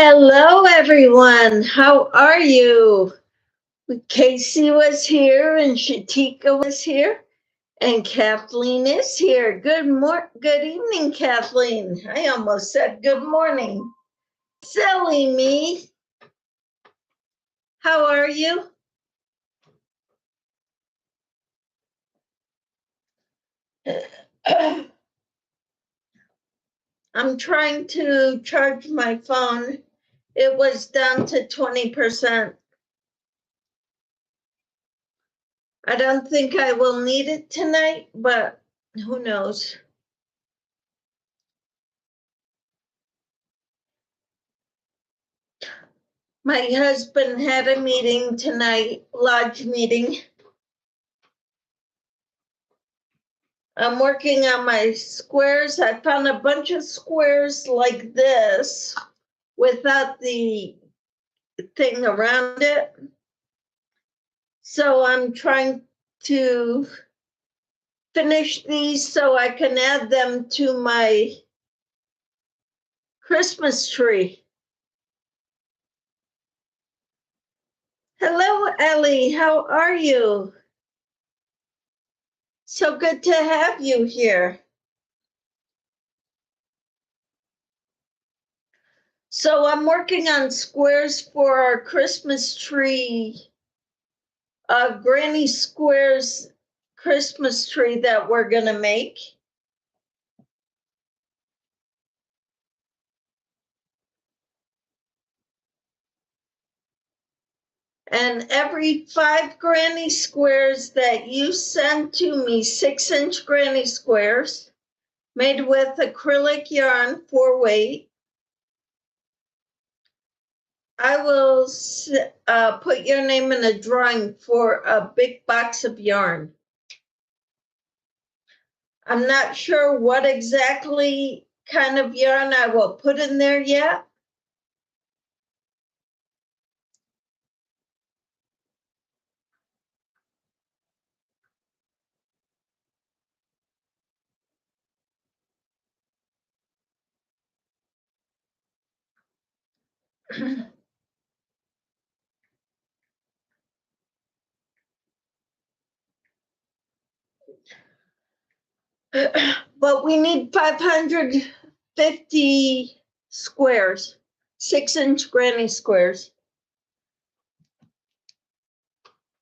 Hello, everyone. How are you? Casey was here, and Shatika was here, and Kathleen is here. Good evening, Kathleen. I almost said good morning. Silly me. How are you? I'm trying to charge my phone. It was down to 20%. I don't think I will need it tonight, but who knows? My husband had a meeting tonight, lodge meeting. I'm working on my squares. I found a bunch of squares like this without the thing around it. So I'm trying to finish these so I can add them to my Christmas tree. Hello, Ellie. How are you? So good to have you here. So I'm working on squares for our Christmas tree, Granny Squares Christmas tree that we're gonna make. And every 5 granny squares that you send to me, 6-inch granny squares, made with acrylic yarn 4-weight, I will put your name in a drawing for a big box of yarn. I'm not sure what exactly kind of yarn I will put in there yet. But we need 550 squares, 6-inch granny squares.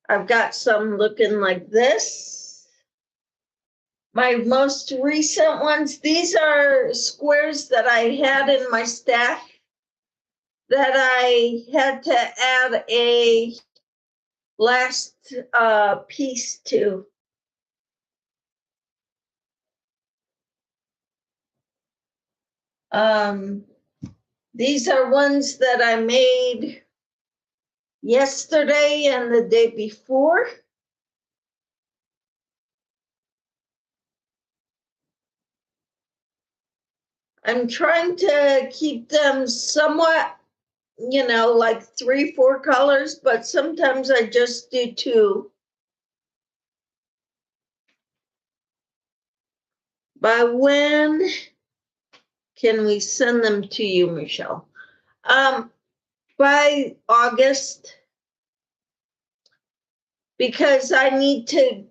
I've got some looking like this. My most recent ones, these are squares that I had in my stack that I had to add a last piece to. These are ones that I made yesterday and the day before. I'm trying to keep them somewhat, like 3-4 colors, but sometimes I just do 2. By when can we send them to you, Michelle? By August, because I need to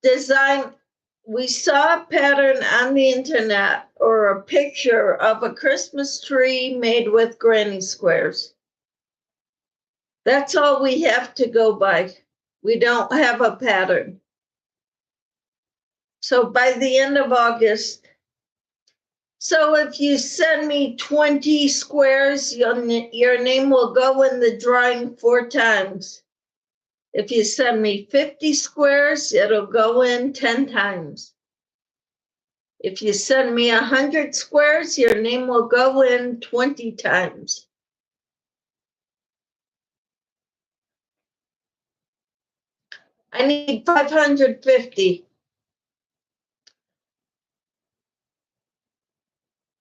design. We saw a pattern on the internet or a picture of a Christmas tree made with granny squares. That's all we have to go by. We don't have a pattern. So by the end of August. So if you send me 20 squares, your name will go in the drawing 4 times. If you send me 50 squares, it'll go in 10 times. If you send me 100 squares, your name will go in 20 times. I need 550.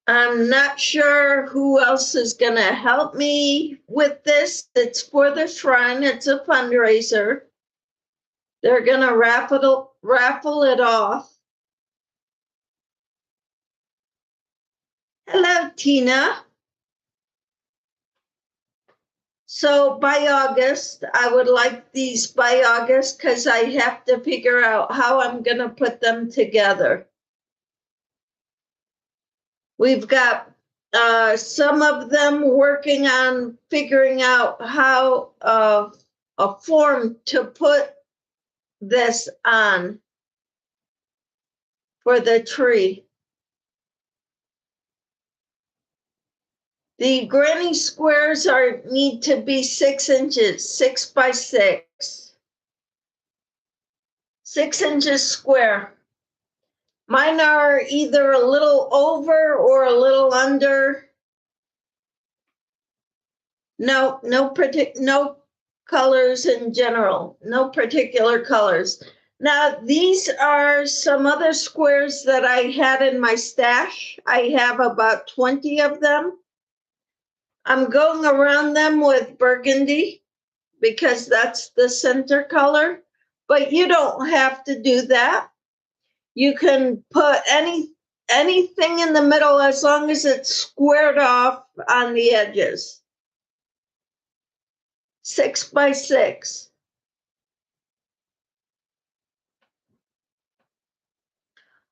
I'm not sure who else is going to help me with this. It's for the shrine. It's a fundraiser. They're going to raffle it off. Hello, Tina. So by August, I would like these by August because I have to figure out how I'm going to put them together. We've got some of them working on figuring out how a form to put this on for the tree. The granny squares need to be 6 inches, 6 by 6. 6 inches square. Mine are either a little over or a little under. No colors in general, no particular colors. Now, these are some other squares that I had in my stash. I have about 20 of them. I'm going around them with burgundy because that's the center color, but you don't have to do that. You can put anything in the middle as long as it's squared off on the edges. 6 by 6.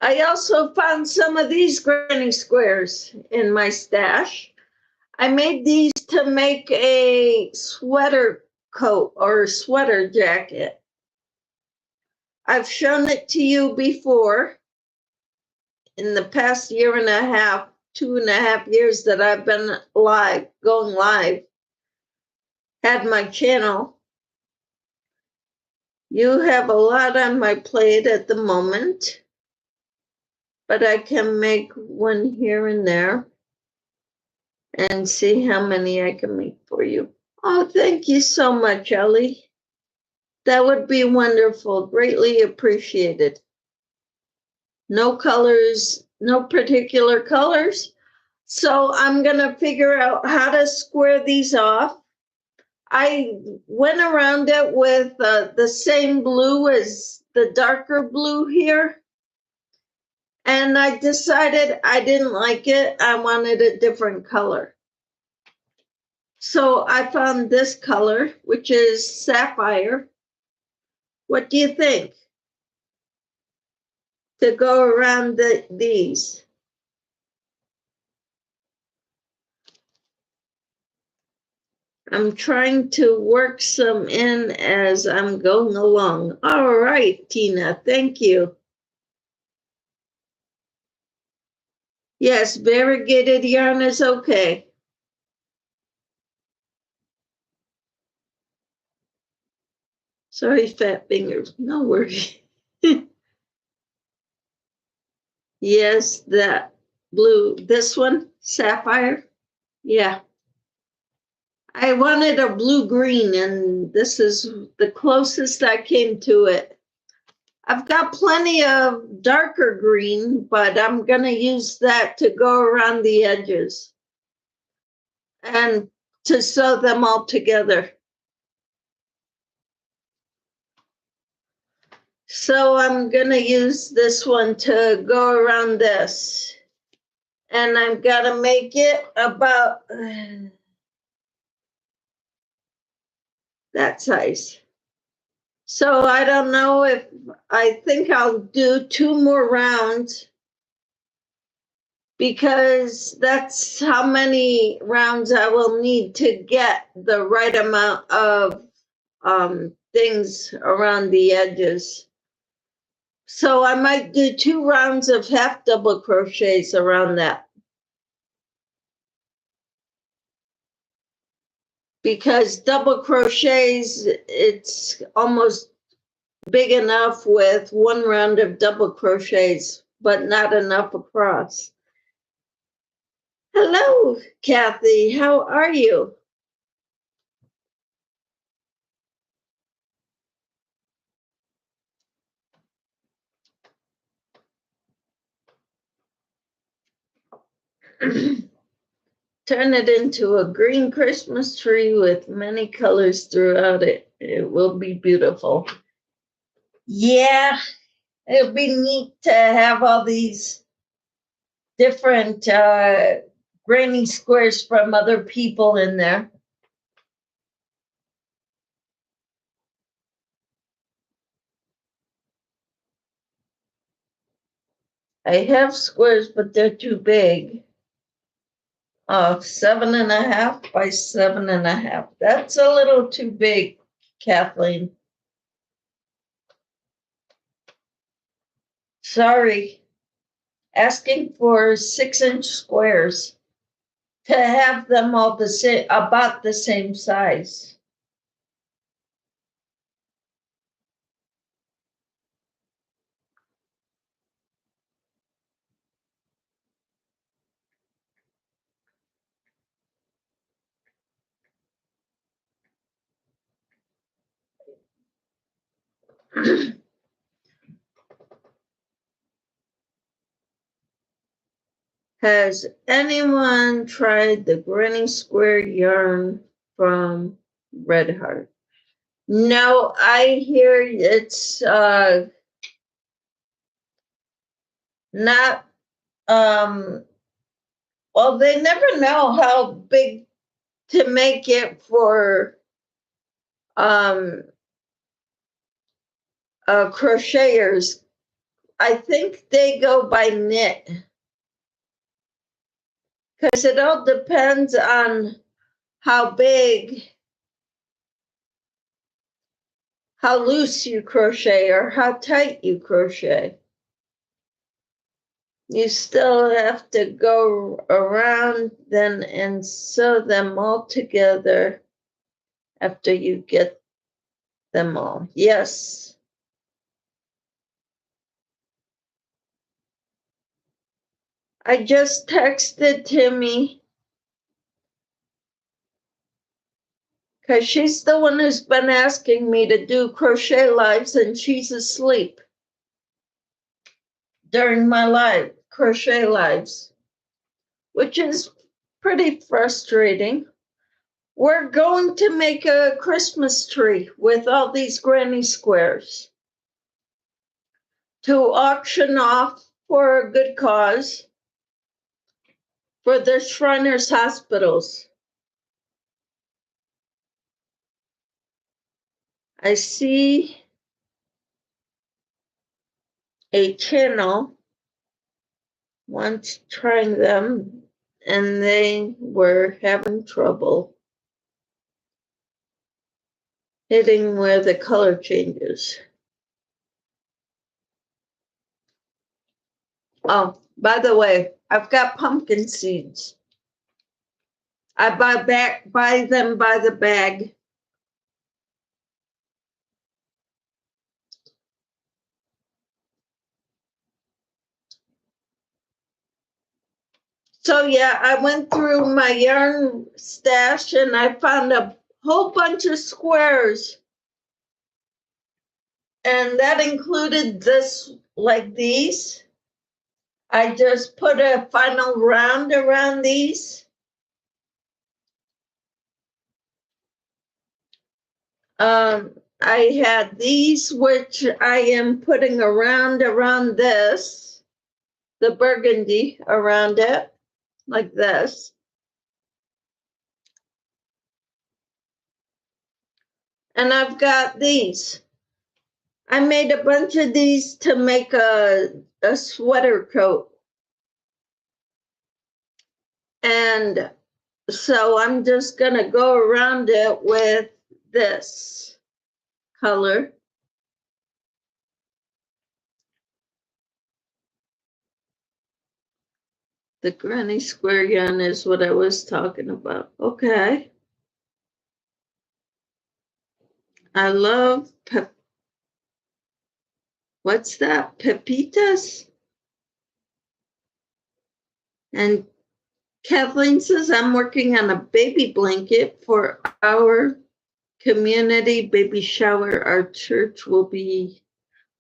I also found some of these granny squares in my stash. I made these to make a sweater coat or sweater jacket. I've shown it to you before in the past year and a half, 2.5 years that I've been going live, had my channel. You have a lot on my plate at the moment, but I can make one here and there and see how many I can make for you. Oh, thank you so much, Ellie. That would be wonderful. Greatly appreciated. No colors, no particular colors. So I'm going to figure out how to square these off. I went around it with the same blue as the darker blue here. And I decided I didn't like it. I wanted a different color. So I found this color, which is sapphire. What do you think? To go around these. I'm trying to work some in as I'm going along. All right, Tina, thank you. Yes, variegated yarn is okay. Sorry, fat fingers, no worries. Yes, that blue, this one, sapphire. Yeah. I wanted a blue-green, and this is the closest I came to it. I've got plenty of darker green, but I'm going to use that to go around the edges and to sew them all together. So I'm going to use this one to go around this. And I've got to make it about that size. So I don't know if I think I'll do 2 more rounds because that's how many rounds I will need to get the right amount of things around the edges. So I might do 2 rounds of half double crochets around that. Because double crochets, it's almost big enough with 1 round of double crochets, but not enough across. Hello, Kathy. How are you? Turn it into a green Christmas tree with many colors throughout it. It will be beautiful. Yeah, it'll be neat to have all these different granny squares from other people in there. I have squares, but they're too big. 7.5 by 7.5. That's a little too big, Kathleen. Sorry. Asking for 6-inch squares to have them all the same, about the same size. Has anyone tried the granny square yarn from Red Heart? No, I hear it's not well, they never know how big to make it for crocheters. I think they go by knit because it all depends on how big, how loose you crochet or how tight you crochet. You still have to go around then and sew them all together after you get them all. Yes. I just texted Timmy because she's the one who's been asking me to do crochet lives and she's asleep during my live crochet lives, which is pretty frustrating. We're going to make a Christmas tree with all these granny squares to auction off for a good cause for the Shriners hospitals. I see a channel once trying them and they were having trouble hitting where the color changes. Oh, by the way, I've got pumpkin seeds. I buy them by the bag. So yeah, I went through my yarn stash and I found a whole bunch of squares. And that included this, like these. I just put a final round around these. I had these, which I am putting around this, the burgundy around it, like this. And I've got these. I made a bunch of these to make a sweater coat. And so I'm just gonna go around it with this color. The granny square yarn is what I was talking about. Okay. I love what's that? Pepitas? And Kathleen says, I'm working on a baby blanket for our community baby shower our church will be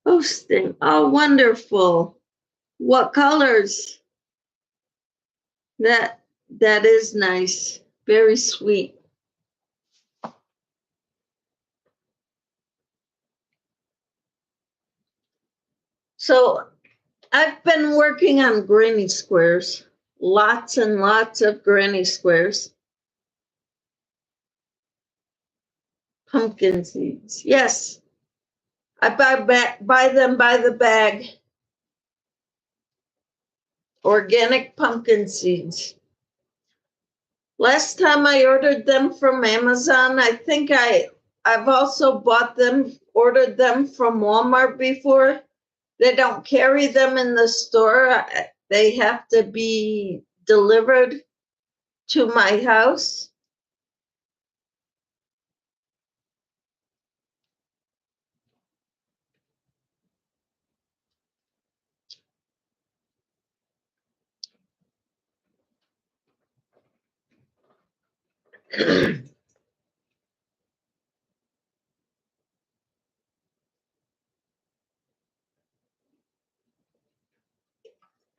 hosting. Oh, wonderful. What colors? That is nice. Very sweet. So I've been working on granny squares. Lots and lots of granny squares. Pumpkin seeds. Yes. I buy them by the bag. Organic pumpkin seeds. Last time I ordered them from Amazon, I think I've also ordered them from Walmart before. They don't carry them in the store. They have to be delivered to my house.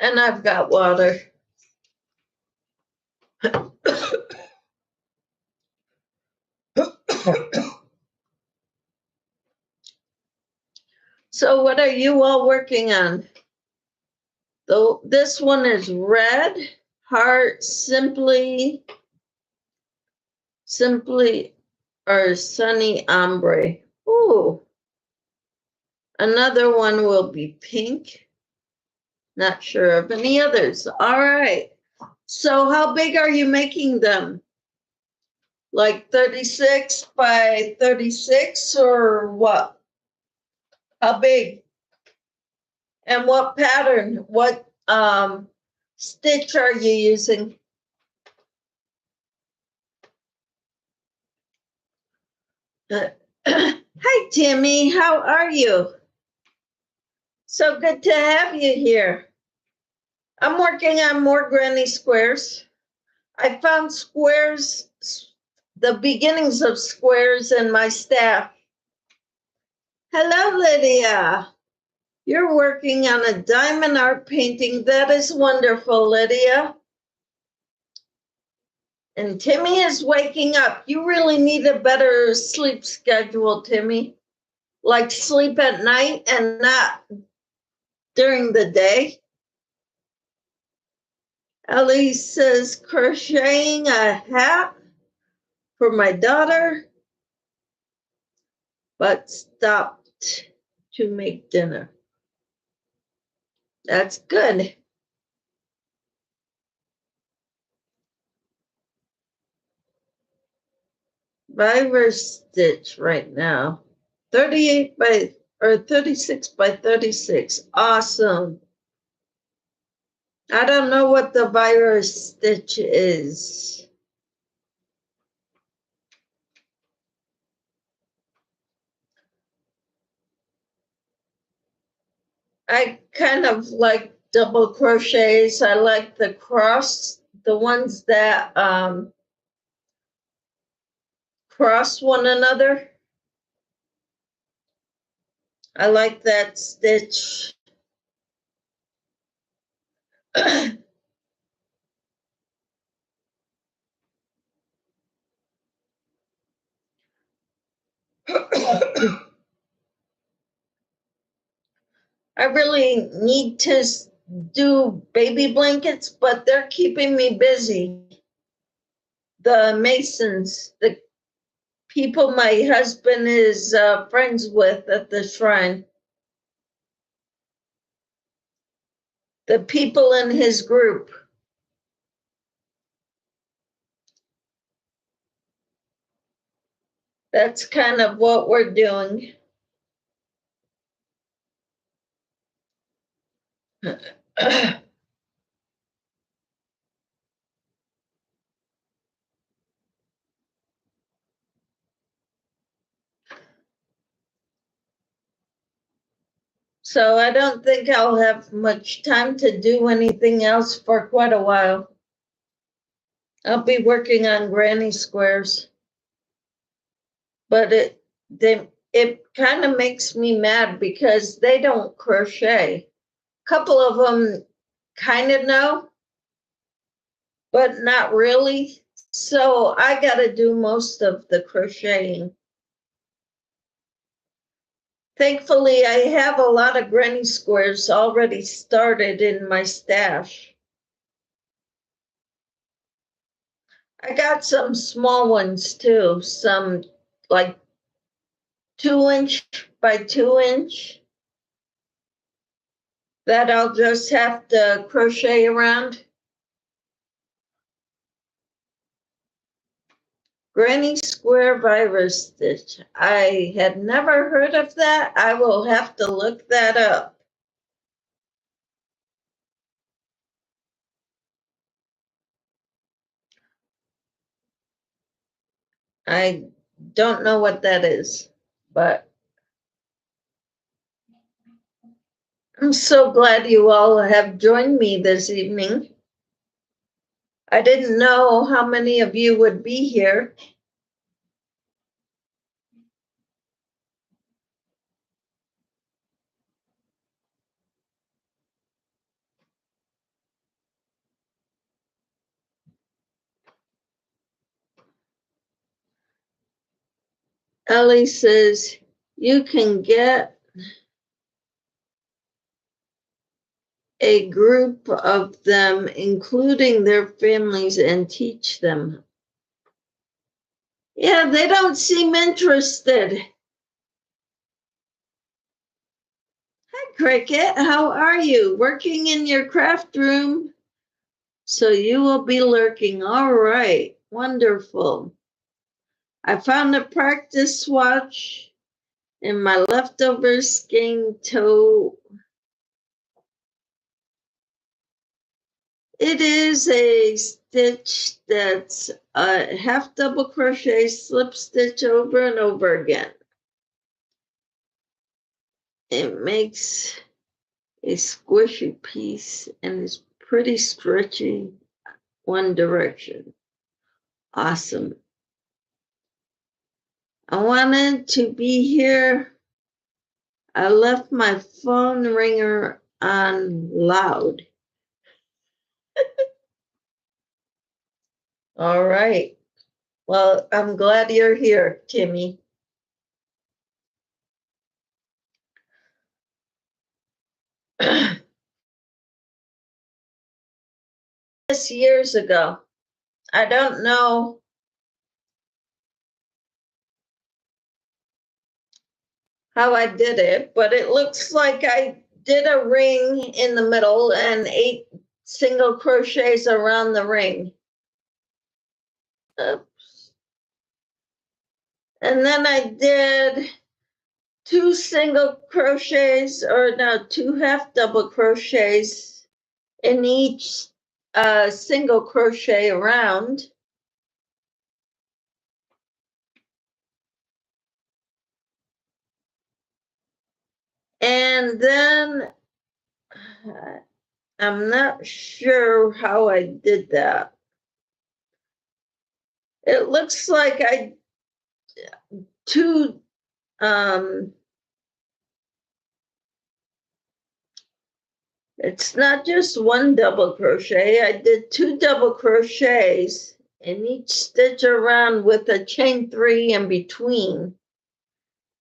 And I've got water. So what are you all working on? Though this one is red, heart, simply, or sunny ombre. Ooh. Another one will be pink. Not sure of any others. All right. So how big are you making them? Like 36 by 36 or what? How big? And what pattern? What stitch are you using? Hi, Timmy. How are you? So good to have you here. I'm working on more granny squares. I found squares, the beginnings of squares in my staff. Hello, Lydia. You're working on a diamond art painting. That is wonderful, Lydia. And Timmy is waking up. You really need a better sleep schedule, Timmy. Like sleep at night and not during the day. Ellie says crocheting a hat for my daughter, but stopped to make dinner. That's good. Virus stitch right now. 36 by 36. Awesome. I don't know what the virus stitch is. I kind of like double crochets. I like the ones that cross one another. I like that stitch. I really need to do baby blankets, but they're keeping me busy. The masons, the people my husband is friends with at the shrine, the people in his group. That's kind of what we're doing. So I don't think I'll have much time to do anything else for quite a while. I'll be working on granny squares. But it kind of makes me mad because they don't crochet. A couple of them kind of know, but not really. So I got to do most of the crocheting. Thankfully, I have a lot of granny squares already started in my stash. I got some small ones too, some like 2 inch by 2 inch. that I'll just have to crochet around. Granny Square virus stitch. I had never heard of that. I will have to look that up. I don't know what that is, but I'm so glad you all have joined me this evening. I didn't know how many of you would be here. Ellie says, you can get a group of them, including their families, and teach them. Yeah, they don't seem interested. Hi, Cricket. How are you? Working in your craft room? So you will be lurking. All right. Wonderful. I found a practice swatch in my leftover skein toe. It is a stitch that's a half double crochet, slip stitch over and over again. It makes a squishy piece and it's pretty stretchy one direction. Awesome. I wanted to be here. I left my phone ringer on loud. All right. Well, I'm glad you're here, Timmy. This years ago. I don't know how I did it, but it looks like I did a ring in the middle and 8 single crochets around the ring. Oops. And then I did 2 single crochets, or no, 2 half double crochets in each single crochet around. And then I'm not sure how I did that. It looks like I two it's not just one double crochet. I did 2 double crochets in each stitch around with a chain 3 in between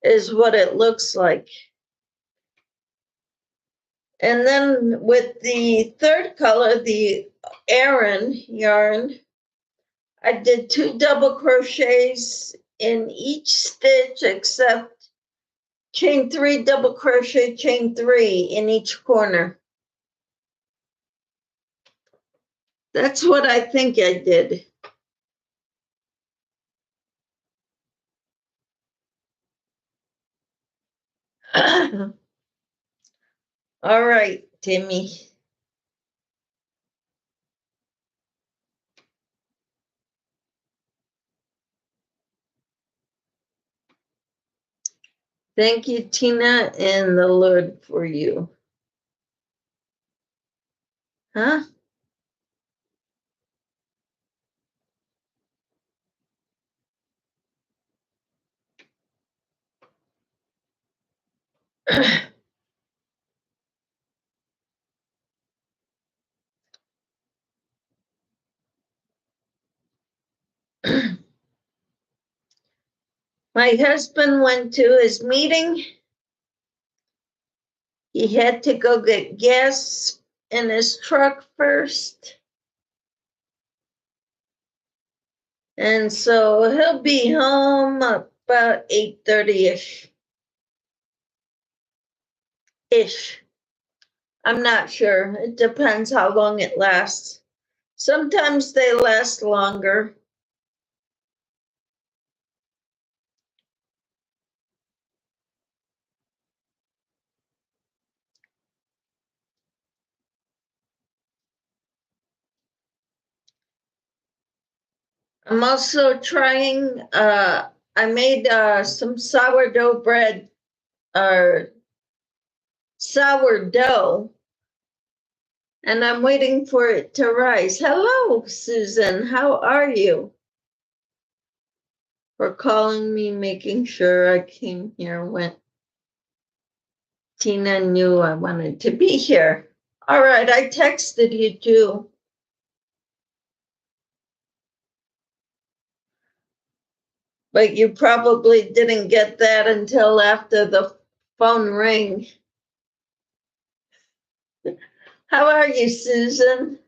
is what it looks like. And then with the third color, the Aran yarn, I did 2 double crochets in each stitch except chain 3, double crochet, chain 3 in each corner. That's what I think I did. All right, Timmy. Thank you, Tina, and the Lord for you. Huh? My husband went to his meeting. He had to go get gas in his truck first. And so he'll be home about 8:30-ish. I'm not sure. It depends how long it lasts. Sometimes they last longer. I'm also trying, I made some sourdough bread or sourdough, and I'm waiting for it to rise. Hello, Susan. How are you? For calling me, making sure I came here when Tina knew I wanted to be here. All right, I texted you too. But you probably didn't get that until after the phone rang. How are you, Susan?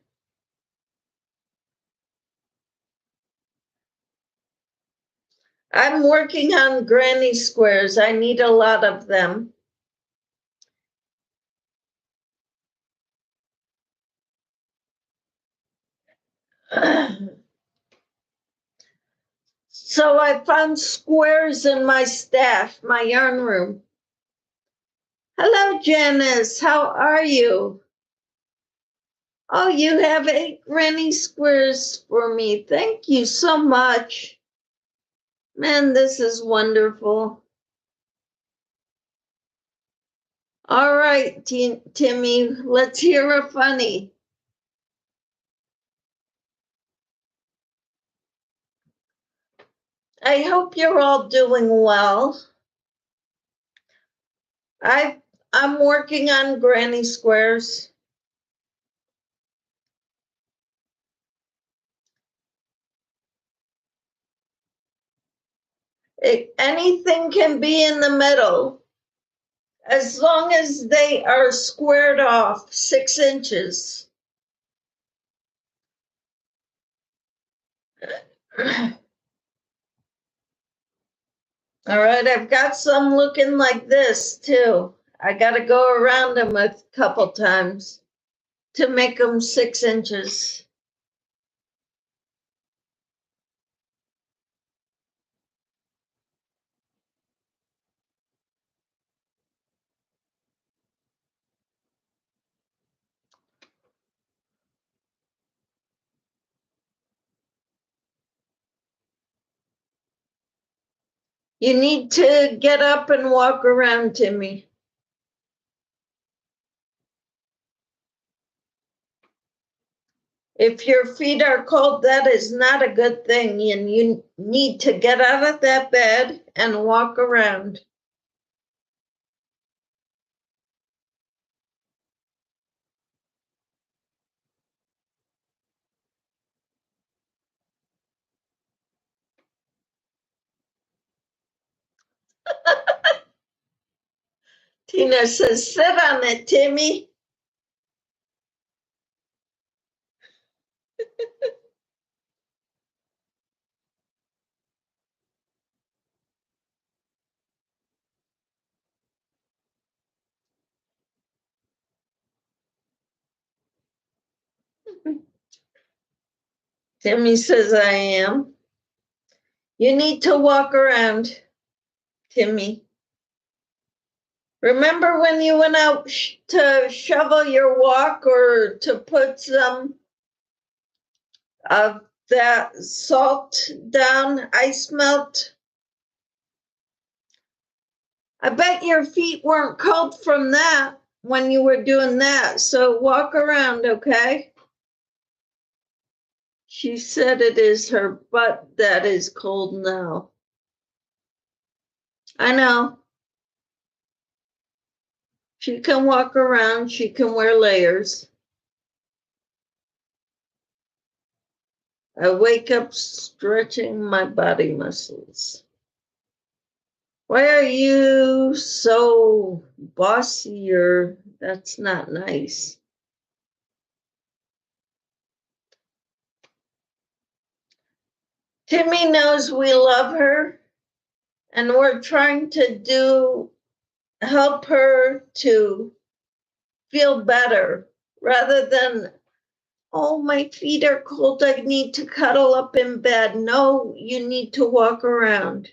I'm working on granny squares. I need a lot of them. So I found squares in my stash, my yarn room. Hello, Janice. How are you? Oh, you have 8 granny squares for me. Thank you so much. Man, this is wonderful. All right, Timmy, let's hear a funny. I hope you're all doing well. I'm working on granny squares. Anything can be in the middle as long as they are squared off 6 inches. All right, I've got some looking like this too. I got to go around them a couple times to make them 6 inches. You need to get up and walk around, Timmy. If your feet are cold, that is not a good thing, and you need to get out of that bed and walk around. Tina says, sit on it, Timmy. Timmy says, I am. You need to walk around, Timmy. Remember when you went out to shovel your walk or to put some of that salt down, ice melt? I bet your feet weren't cold from that when you were doing that. So walk around, okay? She said it is her butt that is cold now. I know. She can walk around. She can wear layers. I wake up stretching my body muscles. Why are you so bossy? Or that's not nice. Timmy knows we love her, and we're trying to help her to feel better rather than, oh, my feet are cold, I need to cuddle up in bed. No, you need to walk around.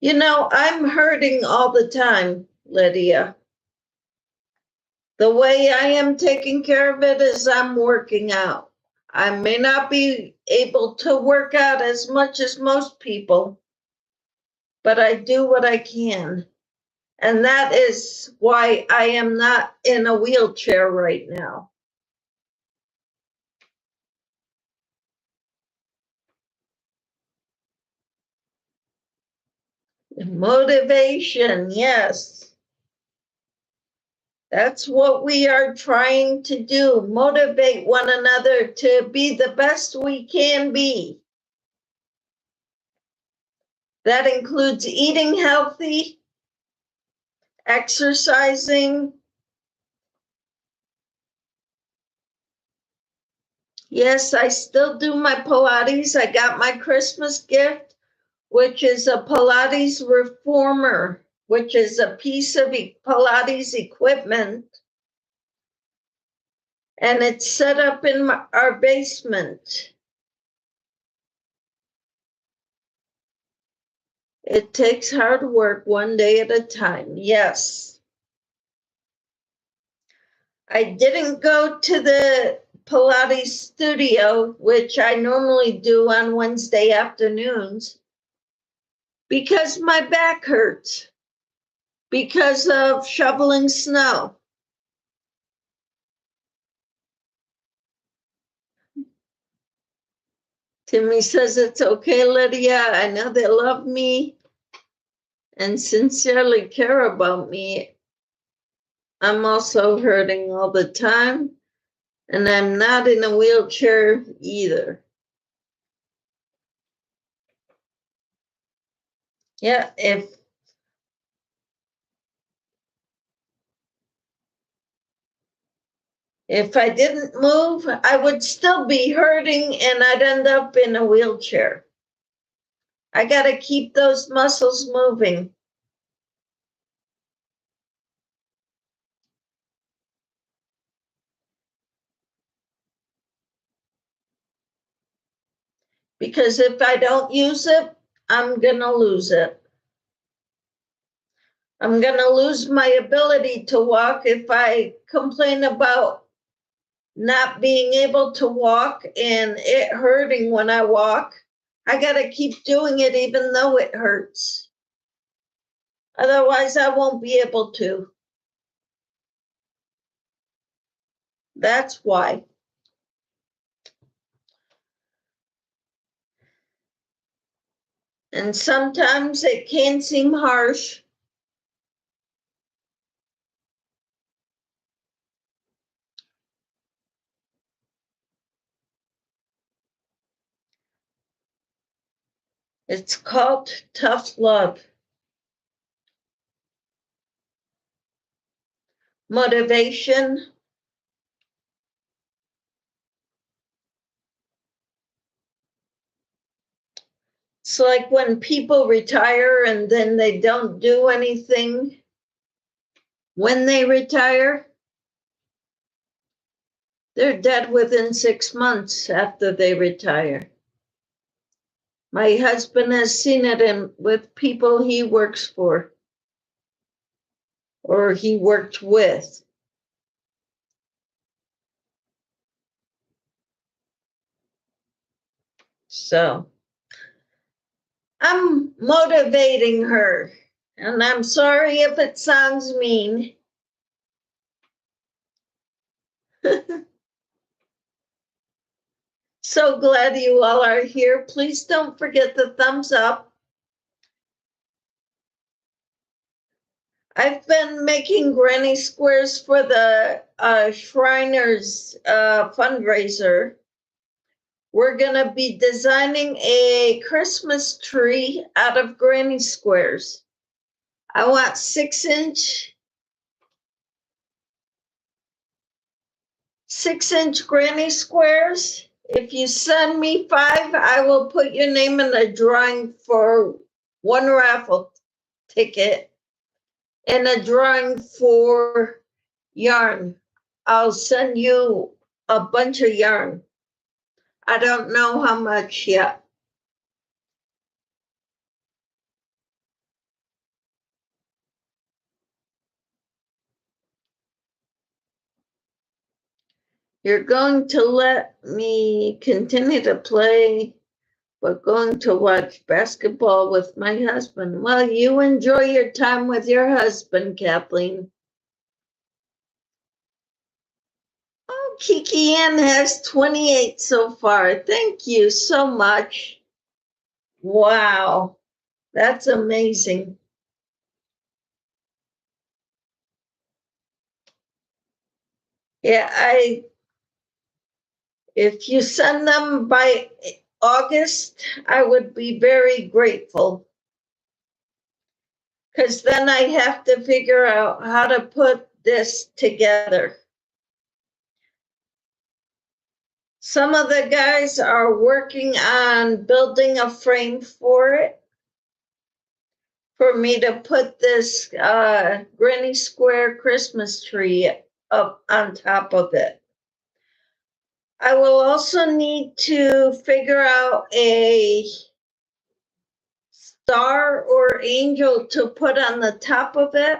You know, I'm hurting all the time, Lydia. The way I am taking care of it is I'm working out. I may not be able to work out as much as most people, but I do what I can. And that is why I am not in a wheelchair right now. Motivation, yes. That's what we are trying to do. Motivate one another to be the best we can be. That includes eating healthy, exercising. Yes, I still do my Pilates. I got my Christmas gift, which is a Pilates reformer, which is a piece of Pilates equipment. And it's set up in our basement. It takes hard work one day at a time, yes. I didn't go to the Pilates studio, which I normally do on Wednesday afternoons, because my back hurts because of shoveling snow. Timmy says it's okay, Lydia. I know they love me and sincerely care about me. I'm also hurting all the time, and I'm not in a wheelchair either. Yeah, if I didn't move, I would still be hurting and I'd end up in a wheelchair. I got to keep those muscles moving. Because if I don't use it, I'm going to lose it. I'm going to lose my ability to walk if I complain about not being able to walk and it hurting when I walk. I got to keep doing it even though it hurts. Otherwise, I won't be able to. That's why. And sometimes it can seem harsh. It's called tough love. Motivation. It's like when people retire and then they don't do anything when they retire. They're dead within 6 months after they retire. My husband has seen it with people he works for or he worked with. So I'm motivating her, and I'm sorry if it sounds mean. So glad you all are here. Please don't forget the thumbs up. I've been making granny squares for the Shriners fundraiser. We're going to be designing a Christmas tree out of granny squares. I want 6-inch granny squares. If you send me 5, I will put your name in the drawing for one raffle ticket. and a drawing for yarn. I'll send you a bunch of yarn. I don't know how much yet. You're going to let me continue to play, but going to watch basketball with my husband. Well, you enjoy your time with your husband, Kathleen. Oh, Kiki Ann has 28 so far. Thank you so much. Wow, that's amazing. Yeah, if you send them by August, I would be very grateful. Because then I have to figure out how to put this together. Some of the guys are working on building a frame for it, for me to put this granny square Christmas tree up on top of it. I will also need to figure out a star or angel to put on the top of it.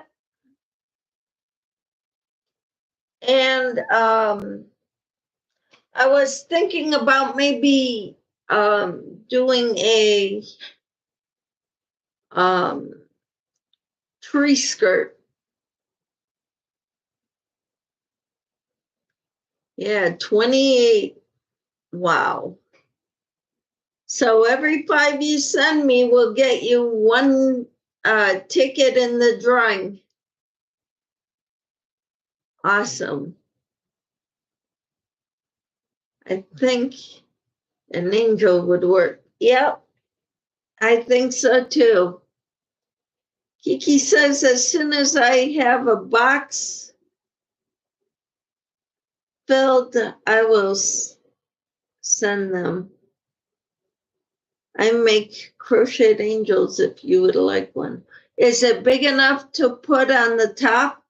And I was thinking about maybe doing a tree skirt. Yeah, 28. Wow. So every 5 you send me will get you one ticket in the drawing. Awesome. I think an angel would work. Yep, I think so too. Kiki says as soon as I have a box filled, I will send them. I make crocheted angels if you would like one. Is it big enough to put on the top?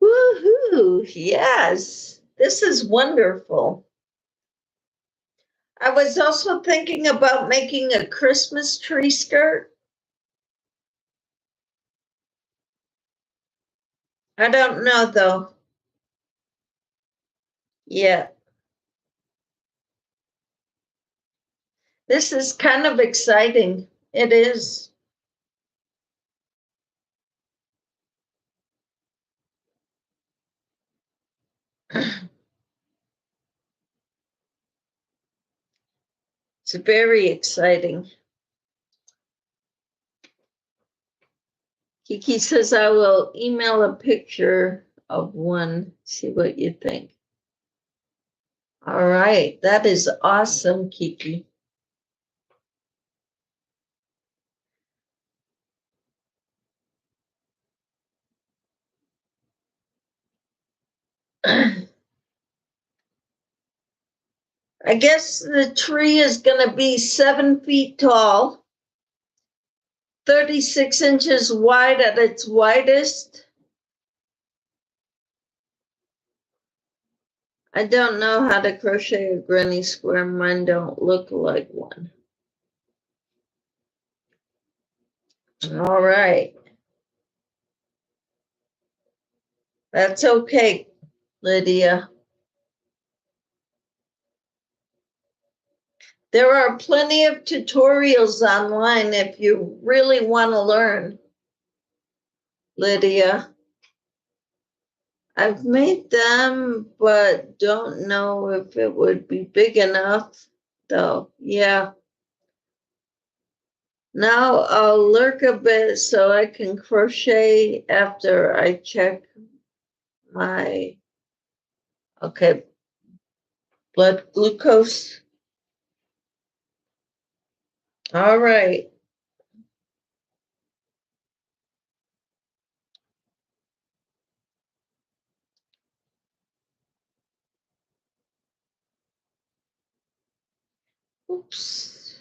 Woohoo! Yes, this is wonderful. I was also thinking about making a Christmas tree skirt. I don't know though. Yeah. This is kind of exciting. It is. It's very exciting. Kiki says I will email a picture of one, see what you think. All right, that is awesome, Kiki. I guess the tree is going to be 7 feet tall, 36 inches wide at its widest. I don't know how to crochet a granny square. Mine don't look like one. All right. That's okay, Lydia. There are plenty of tutorials online if you really want to learn, Lydia. I've made them, but don't know if it would be big enough, though. Yeah. Now I'll lurk a bit so I can crochet after I check my, okay, blood glucose. All right. Oops.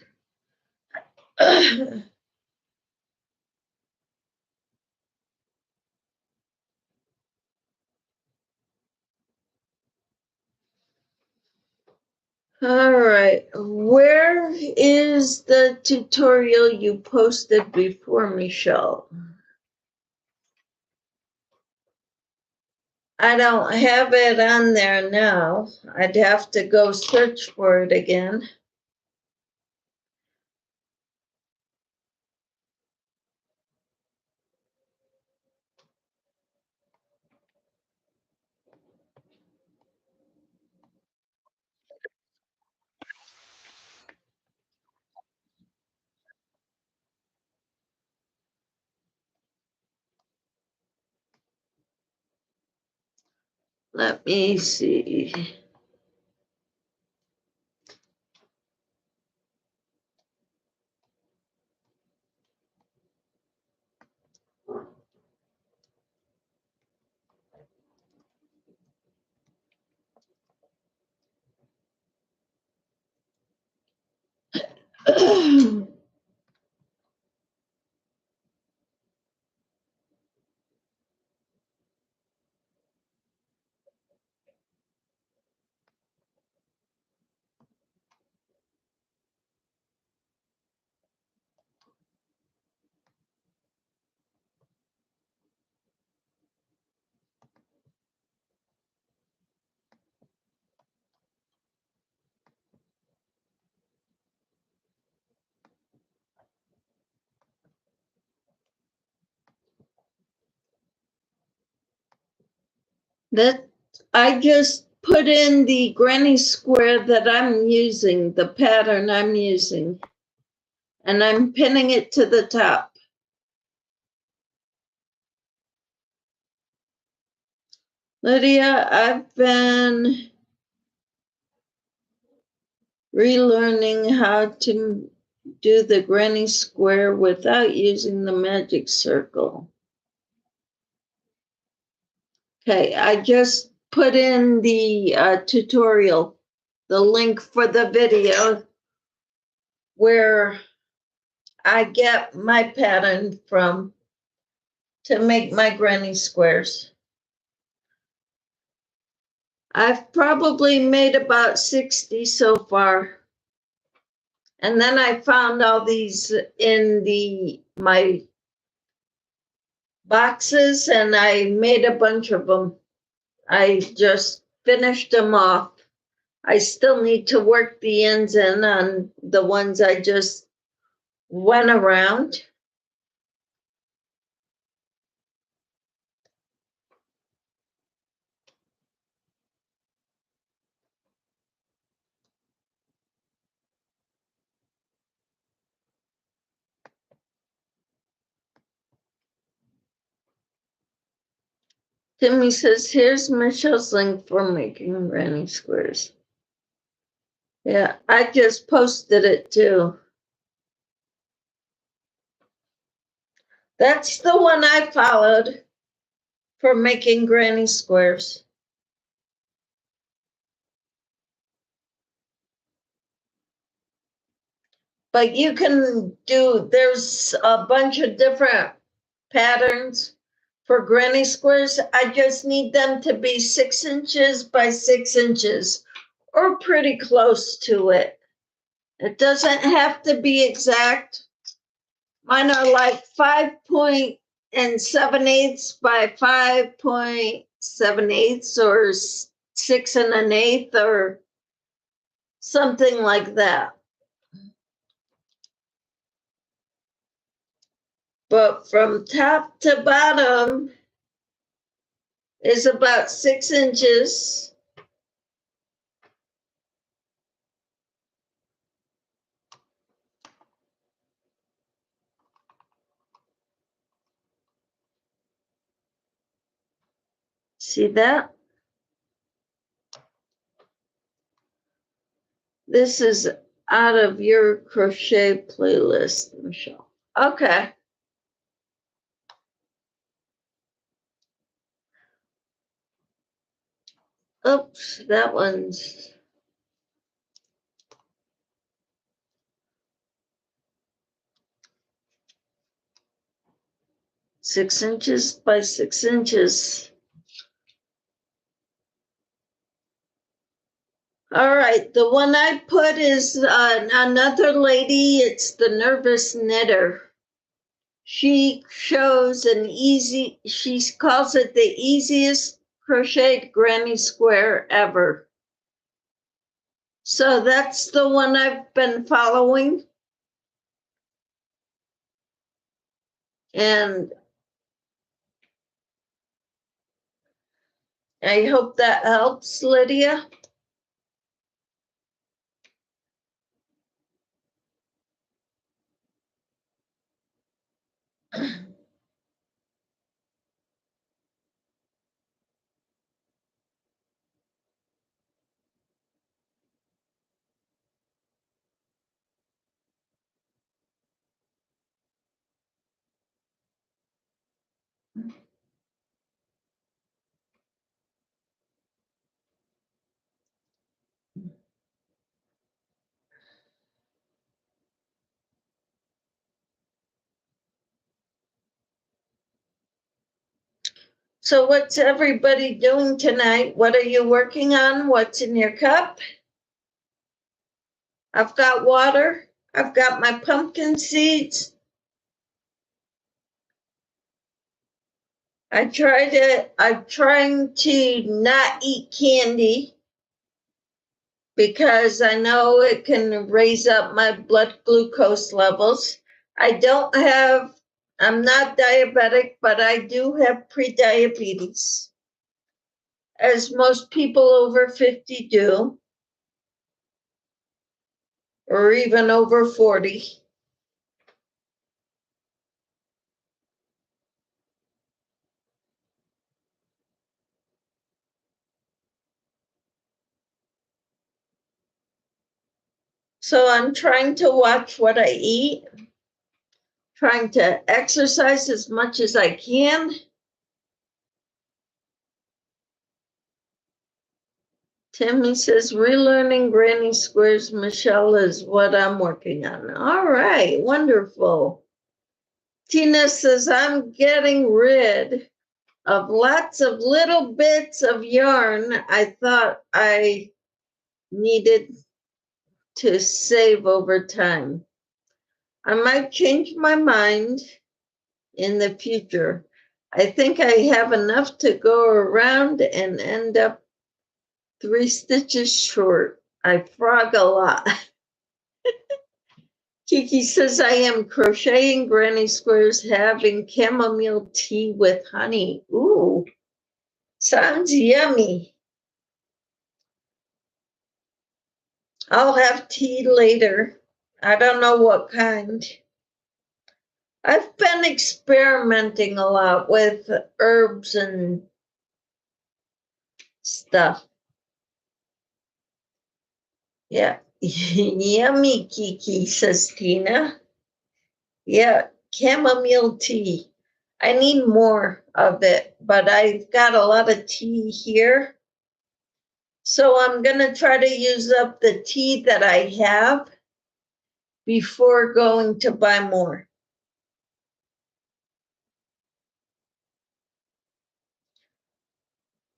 All right, where is the tutorial you posted before, Michelle? I don't have it on there now. I'd have to go search for it again. Let me see. That I just put in the granny square that I'm using, the pattern I'm using, and I'm pinning it to the top. Lydia, I've been relearning how to do the granny square without using the magic circle. Okay, I just put in the tutorial, the link for the video where I get my pattern from to make my granny squares. I've probably made about 60 so far. And then I found all these in my boxes and I made a bunch of them. I just finished them off. I still need to work the ends in on the ones I just went around. Timmy says, here's Michelle's link for making granny squares. Yeah, I just posted it too. That's the one I followed for making granny squares. But you can do, there's a bunch of different patterns for granny squares. I just need them to be 6 inches by 6 inches or pretty close to it. It doesn't have to be exact. Mine are like 5.7 by 5.7 or 6 1/8 or something like that. But from top to bottom is about 6 inches. See that? This is out of your crochet playlist, Michelle. Okay. Oops, that one's. 6 inches by 6 inches. All right, the one I put is another lady. It's the Nervous Knitter. She shows she calls it the easiest crocheted granny square ever. So that's the one I've been following. And I hope that helps, Lydia. So what's everybody doing tonight? What are you working on? What's in your cup? I've got water. I've got my pumpkin seeds. I'm trying to not eat candy because I know it can raise up my blood glucose levels. I'm not diabetic, but I do have prediabetes, as most people over 50 do, or even over 40. So I'm trying to watch what I eat, trying to exercise as much as I can. Timmy says, relearning granny squares, Michelle, is what I'm working on. All right, wonderful. Tina says, I'm getting rid of lots of little bits of yarn I thought I needed to save over time. I might change my mind in the future. I think I have enough to go around and end up 3 stitches short. I frog a lot. Kiki says, I am crocheting granny squares, having chamomile tea with honey. Ooh, sounds yummy. I'll have tea later. I don't know what kind. I've been experimenting a lot with herbs and stuff. Yeah. Yummy, Kiki, says Tina. Yeah, chamomile tea. I need more of it, but I've got a lot of tea here. So I'm going to try to use up the tea that I have before going to buy more.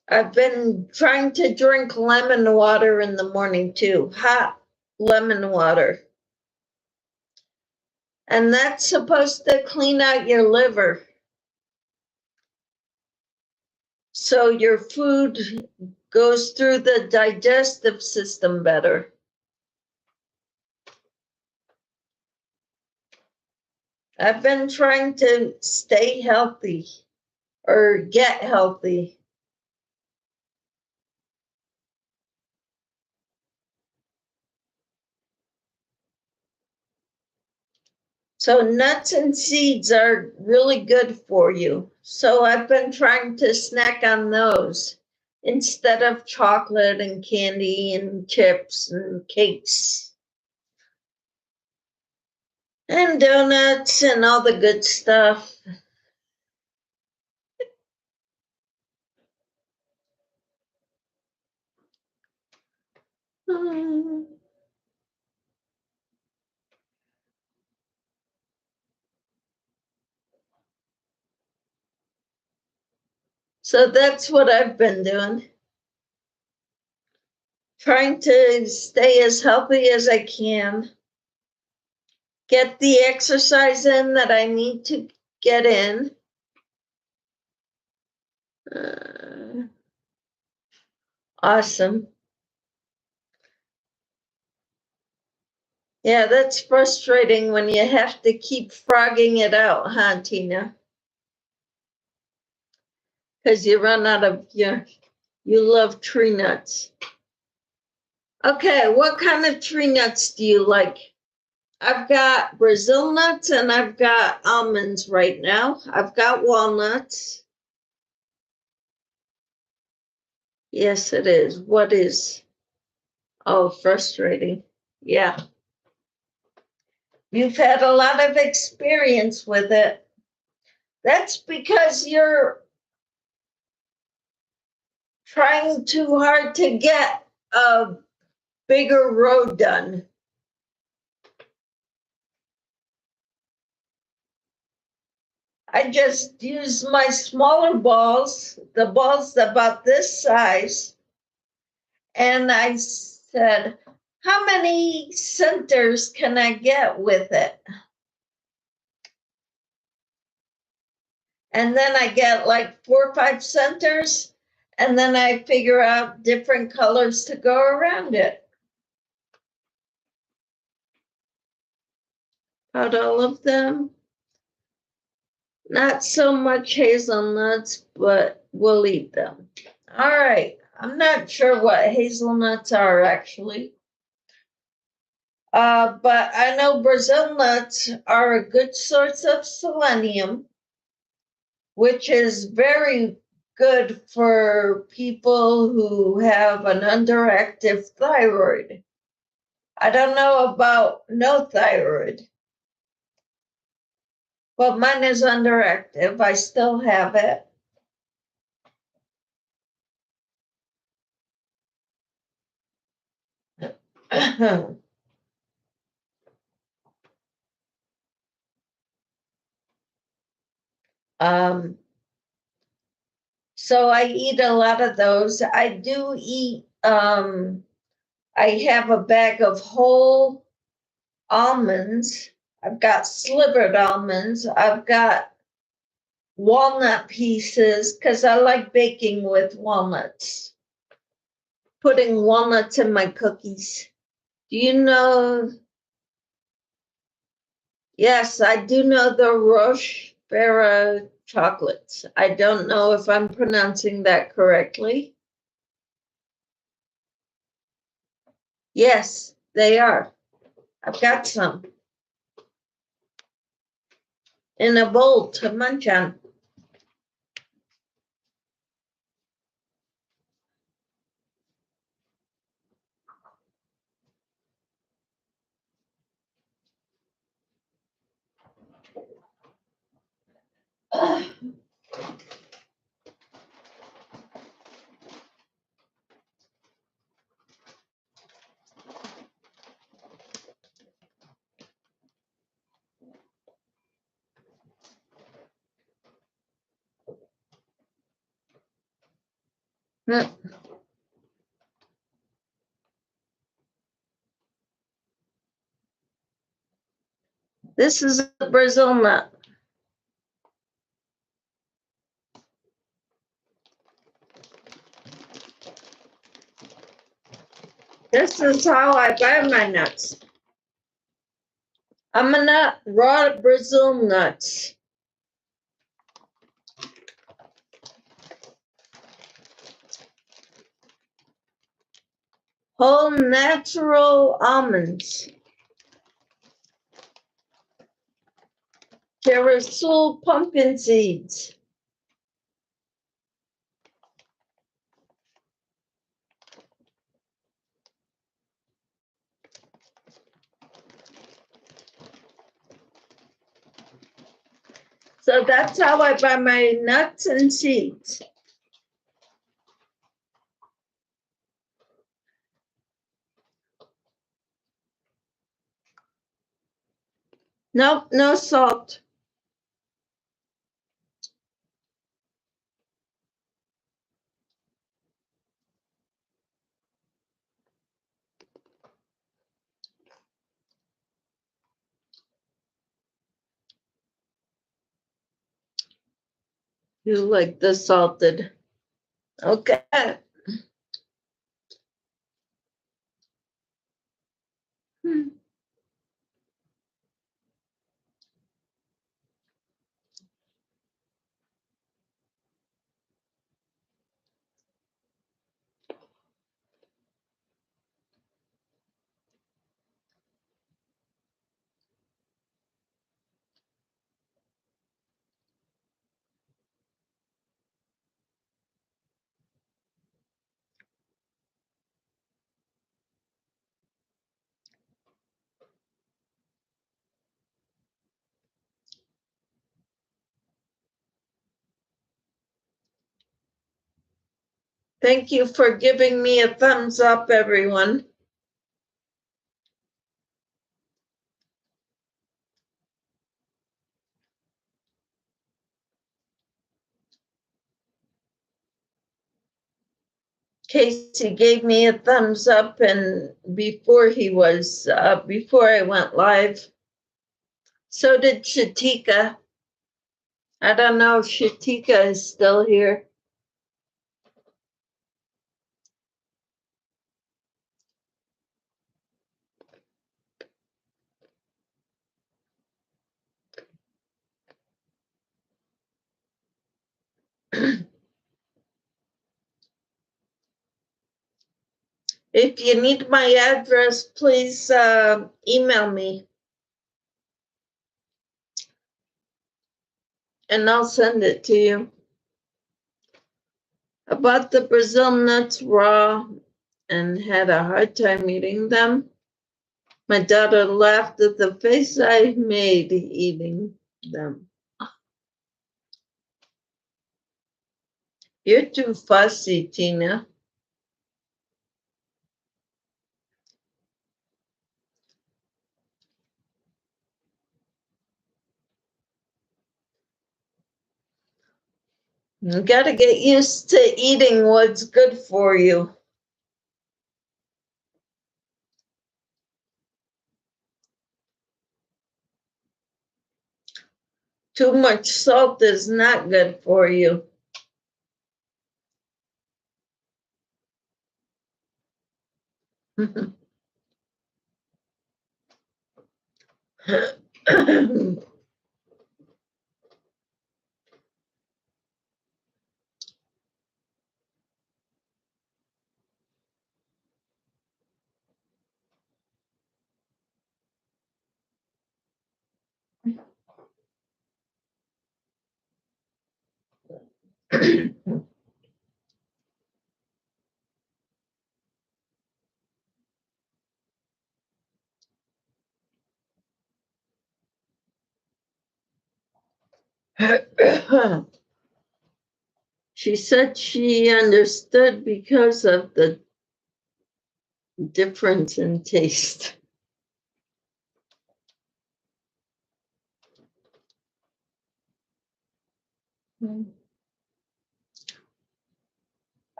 I've been trying to drink lemon water in the morning too, hot lemon water. And that's supposed to clean out your liver, so your food goes through the digestive system better. I've been trying to stay healthy or get healthy. So nuts and seeds are really good for you. So I've been trying to snack on those instead of chocolate and candy and chips and cakes and donuts and all the good stuff. So that's what I've been doing. Trying to stay as healthy as I can. Get the exercise in that I need to get in. Awesome. Yeah, that's frustrating when you have to keep frogging it out, huh, Tina? Because you run out of you love tree nuts. Okay, what kind of tree nuts do you like? I've got Brazil nuts and I've got almonds right now. I've got walnuts. Yes, it is. What is? Oh, frustrating. Yeah. You've had a lot of experience with it. That's because you're trying too hard to get a bigger road done. I just used my smaller balls, the balls about this size, and I said, how many centers can I get with it? And then I get like 4 or 5 centers, and then I figure out different colors to go around it. Out all of them. Not so much hazelnuts, but we'll eat them. All right. I'm not sure what hazelnuts are actually. But I know Brazil nuts are a good source of selenium, which is very good for people who have an underactive thyroid. I don't know about no thyroid, but mine is underactive. I still have it. um, so I eat a lot of those. I do eat, I have a bag of whole almonds. I've got slivered almonds. I've got walnut pieces because I like baking with walnuts, putting walnuts in my cookies. Do you know? Yes, I do know the Roche Farah chocolates. I don't know if I'm pronouncing that correctly. Yes, they are. I've got some in a bowl to munch on. This is a Brazil nut. This is how I buy my nuts. I'm a nut, raw Brazil nuts. Whole natural almonds. Terrasul pumpkin seeds. So that's how I buy my nuts and seeds. Nope, no salt. You like the salted. Okay. Thank you for giving me a thumbs up, everyone. Casey gave me a thumbs up, and before I went live. So did Shatika. I don't know if Shatika is still here. If you need my address, please email me and I'll send it to you. I bought the Brazil nuts raw and had a hard time eating them. My daughter laughed at the face I made eating them. You're too fussy, Tina. You gotta get used to eating what's good for you. Too much salt is not good for you. She said she understood because of the difference in taste.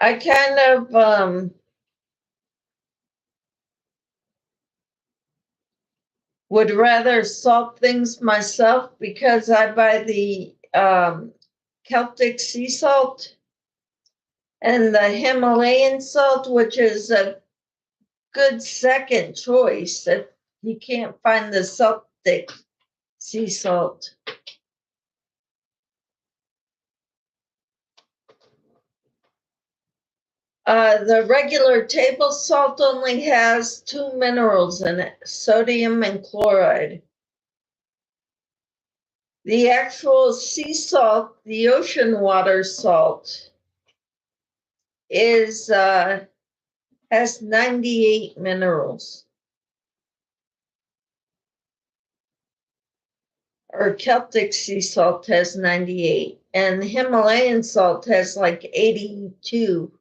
I kind of would rather salt things myself because I buy the Celtic sea salt and the Himalayan salt, which is a good second choice if you can't find the Celtic sea salt. The regular table salt only has 2 minerals in it, sodium and chloride. The actual sea salt, the ocean water salt, is has 98 minerals. Or Celtic sea salt has 98, and Himalayan salt has like 82,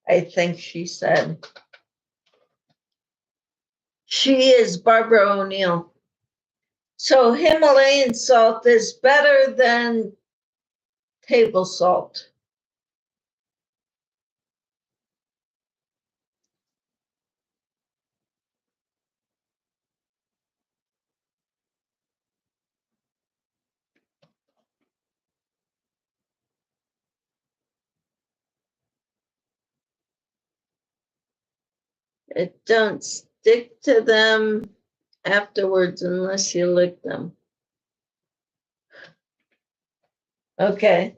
I think she said. She is Barbara O'Neill. So Himalayan salt is better than table salt. It don't stick to them afterwards unless you lick them. Okay.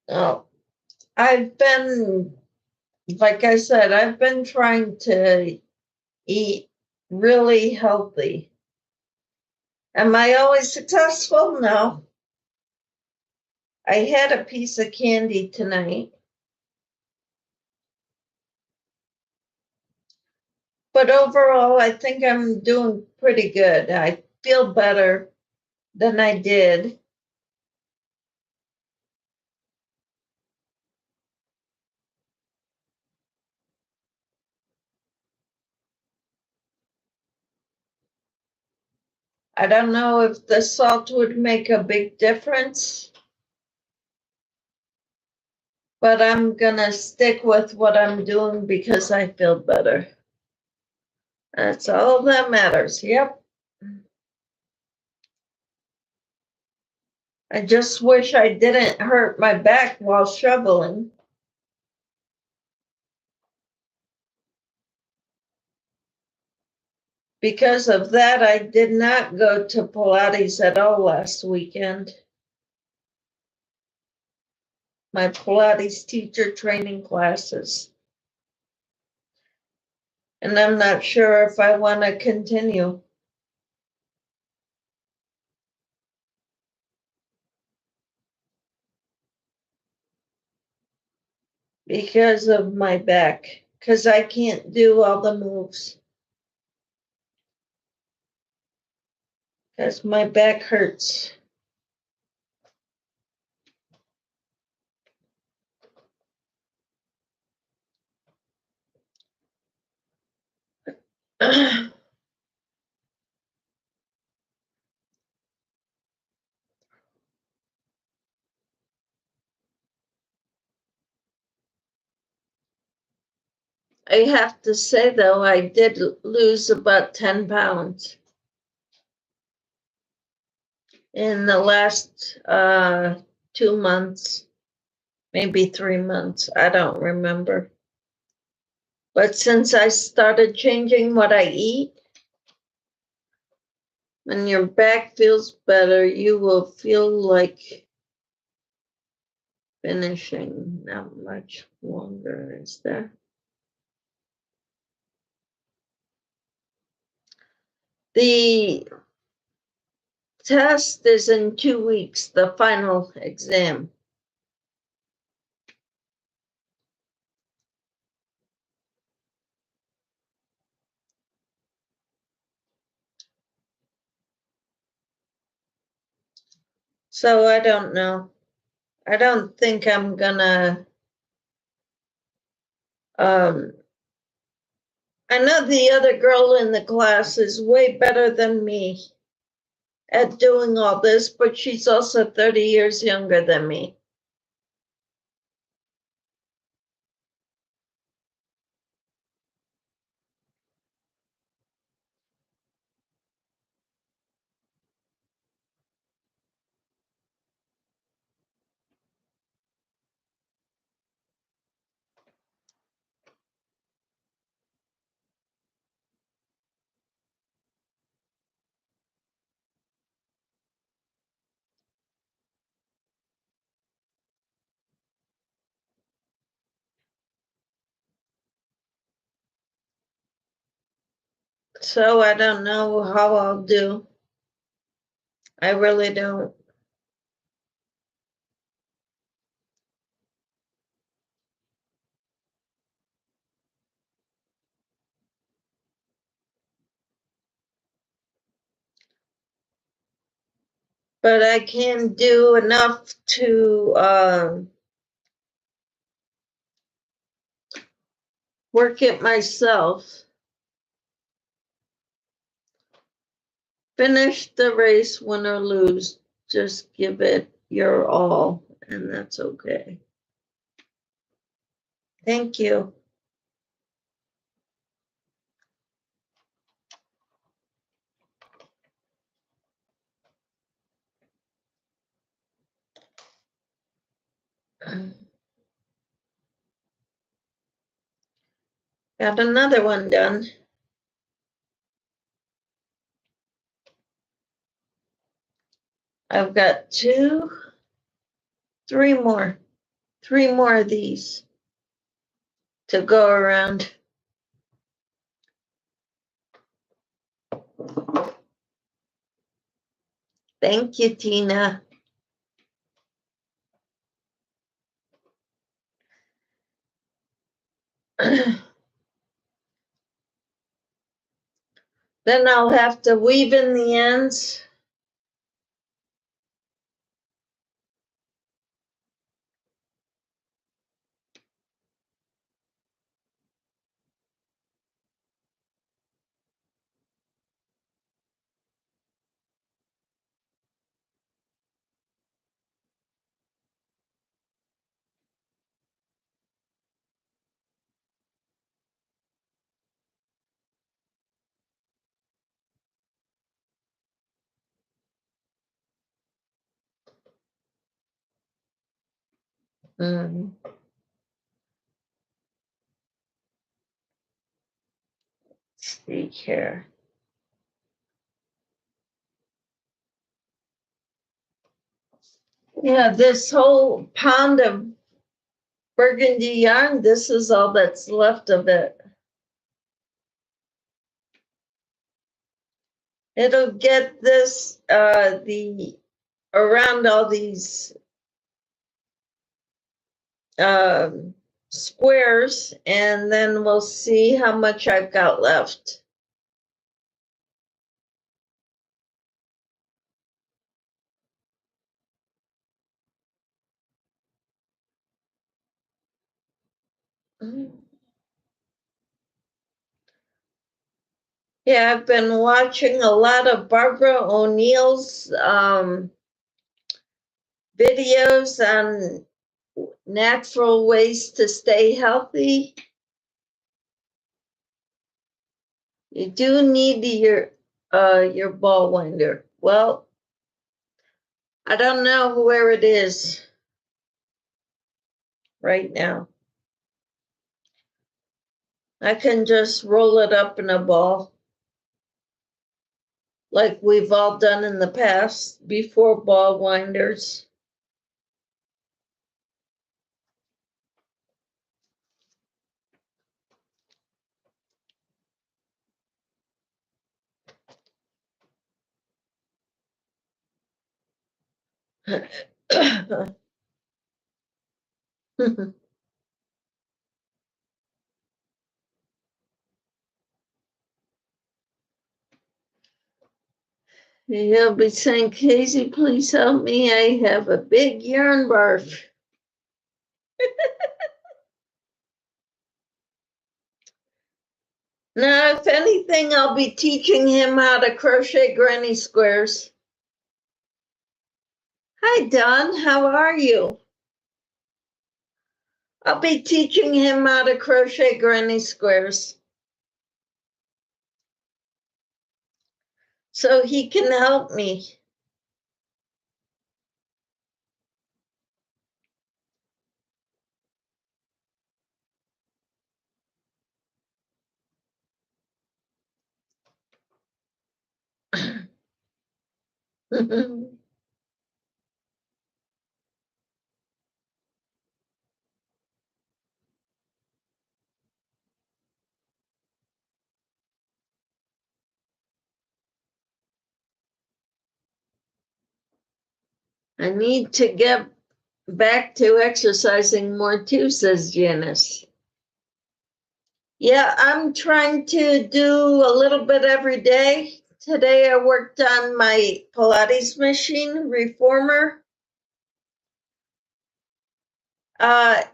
Oh, I've been, like I said, I've been trying to eat really healthy. Am I always successful? No. I had a piece of candy tonight. But overall, I think I'm doing pretty good. I feel better than I did. I don't know if the salt would make a big difference, but I'm gonna stick with what I'm doing because I feel better. That's all that matters. Yep. I just wish I didn't hurt my back while shoveling. Because of that, I did not go to Pilates at all last weekend. My Pilates teacher training classes. And I'm not sure if I want to continue. Because of my back. Because I can't do all the moves. Because my back hurts. I have to say, though, I did lose about 10 pounds in the last 2 months, maybe 3 months. I don't remember. But since I started changing what I eat, when your back feels better, you will feel like finishing. Not much longer, is there? The test is in 2 weeks, the final exam. So I don't know. I don't think I'm gonna, I know the other girl in the class is way better than me at doing all this, but she's also 30 years younger than me. So I don't know how I'll do. I really don't. But I can do enough to work it myself. Finish the race, win or lose. Just give it your all, and that's okay. Thank you. Got another one done. I've got three more of these to go around. Thank you, Tina. Then I'll have to weave in the ends. Let's see here. Yeah, this whole pound of burgundy yarn, this is all that's left of it. It'll get this, around all these squares, and then we'll see how much I've got left. Yeah, I've been watching a lot of Barbara O'Neill's videos on natural ways to stay healthy. You do need your ball winder. Well, I don't know where it is right now. I can just roll it up in a ball like we've all done in the past before ball winders. He'll be saying, Casey, please help me. I have a big yarn barf. Now, if anything, I'll be teaching him how to crochet granny squares. Hi, Don. How are you? I'll be teaching him how to crochet granny squares, so he can help me. I need to get back to exercising more too, says Janice. Yeah, I'm trying to do a little bit every day. Today I worked on my Pilates machine reformer. I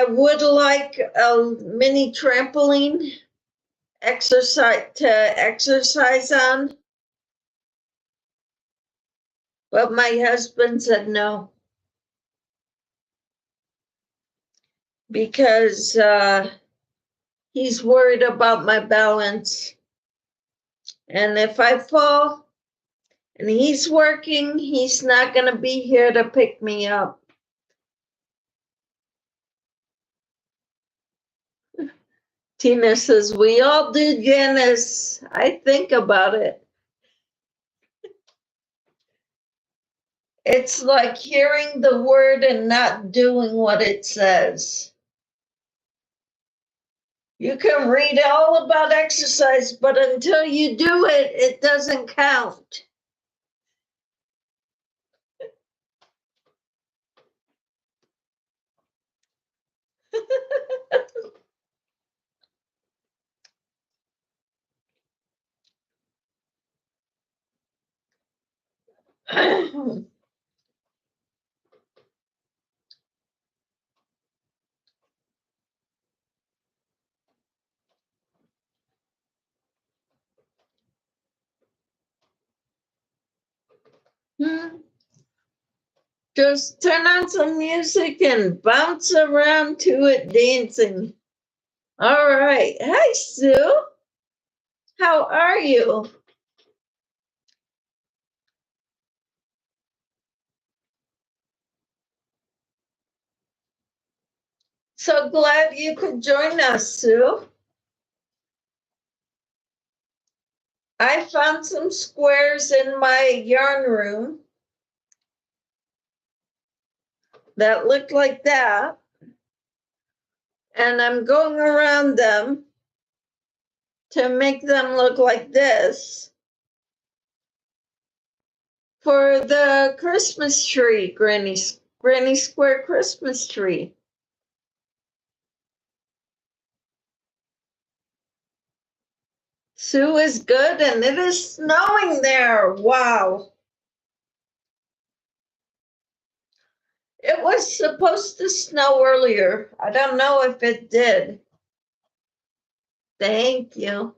would like a mini trampoline exercise on, but my husband said no because he's worried about my balance, and if I fall and he's working, he's not going to be here to pick me up. Tina says, we all do, Janice. I think about it. It's like hearing the word and not doing what it says. You can read all about exercise, but until you do it, it doesn't count. Just turn on some music and bounce around to it dancing. All right. Hi, Sue. How are you? So glad you could join us, Sue. I found some squares in my yarn room that look like that. And I'm going around them to make them look like this for the Christmas tree, Granny Square Christmas tree. Sue is good, and it is snowing there. Wow. It was supposed to snow earlier. I don't know if it did. Thank you.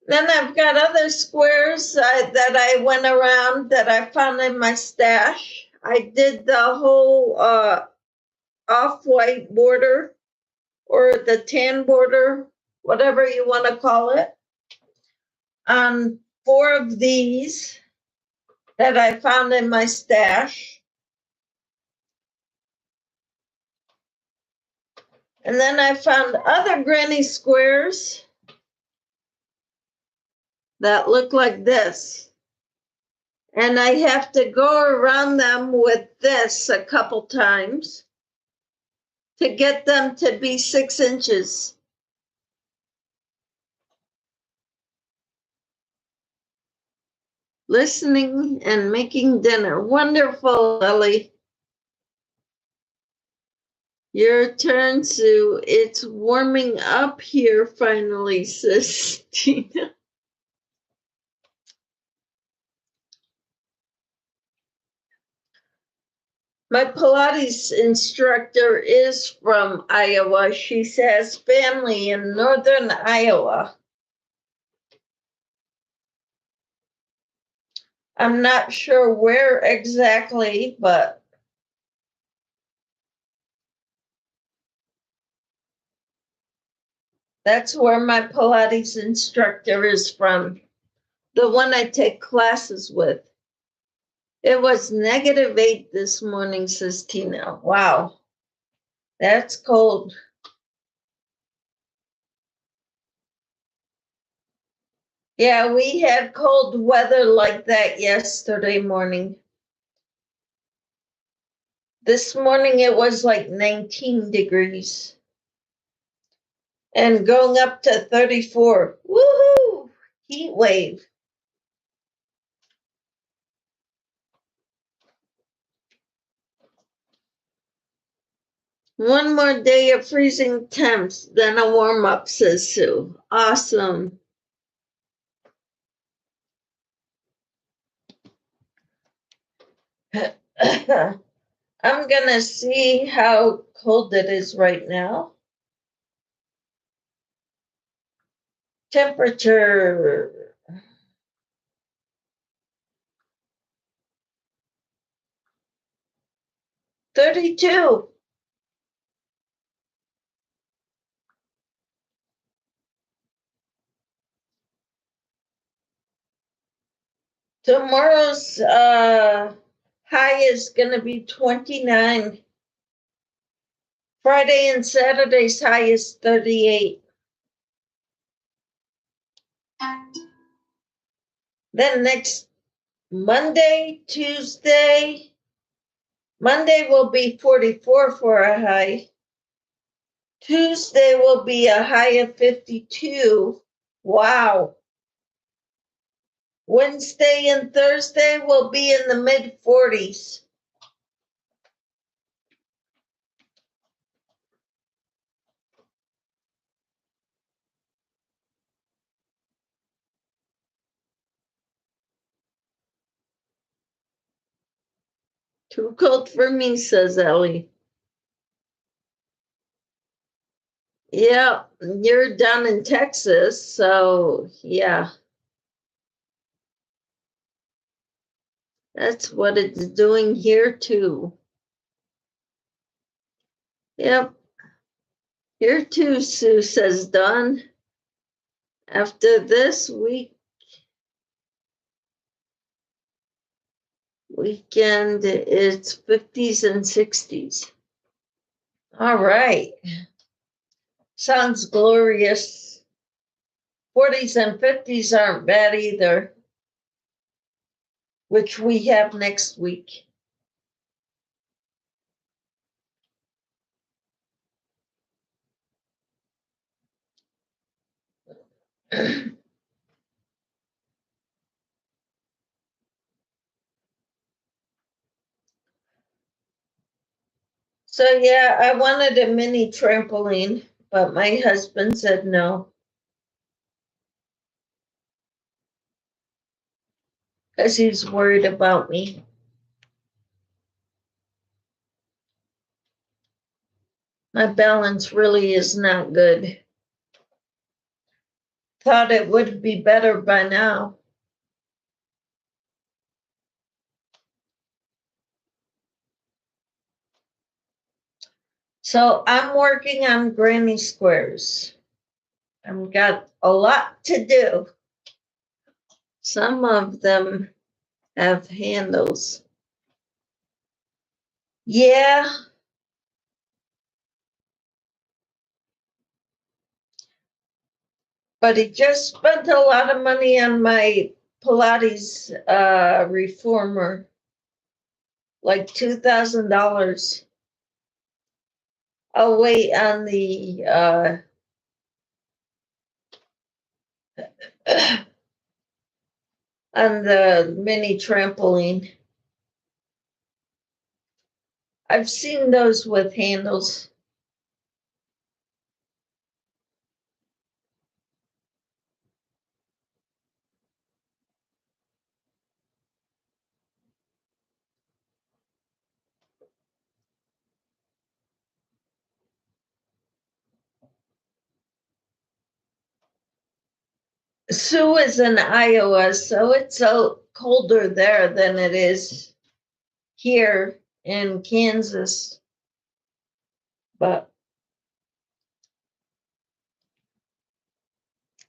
Then I've got other squares that I went around that I found in my stash. I did the whole off-white border or the tan border, whatever you want to call it, on 4 of these that I found in my stash. And then I found other granny squares that look like this. And I have to go around them with this a couple times to get them to be 6 inches. Listening and making dinner. Wonderful, Lily. Your turn, Sue. It's warming up here finally, says Tina. My Pilates instructor is from Iowa. She has family in northern Iowa. I'm not sure where exactly, but that's where my Pilates instructor is from, the one I take classes with. It was -8 this morning, says Tina. Wow, that's cold. Yeah, we had cold weather like that yesterday morning. This morning it was like 19 degrees and going up to 34. Woohoo! Heat wave. One more day of freezing temps, then a warm up, says Sue. Awesome. I'm gonna see how cold it is right now. Temperature. -32. Tomorrow's high is going to be 29. Friday and Saturday's high is 38. Then next Monday, Tuesday, Monday will be 44 for a high. Tuesday will be a high of 52. Wow. Wednesday and Thursday will be in the mid 40s. Too cold for me, says Ellie. Yeah, you're down in Texas, so yeah. That's what it's doing here too. Yep. Here too, Sue, says Dawn. After this weekend, it's 50s and 60s. All right. Sounds glorious. 40s and 50s aren't bad either, which we have next week. So yeah, I wanted a mini trampoline, but my husband said no. Because he's worried about me. My balance really is not good. Thought it would be better by now. So I'm working on granny squares. I've got a lot to do. Some of them have handles. Yeah. But he just spent a lot of money on my Pilates reformer, like $2,000. I'll wait on the on the mini trampoline. I've seen those with handles. Sue is in Iowa, so it's so colder there than it is here in Kansas. But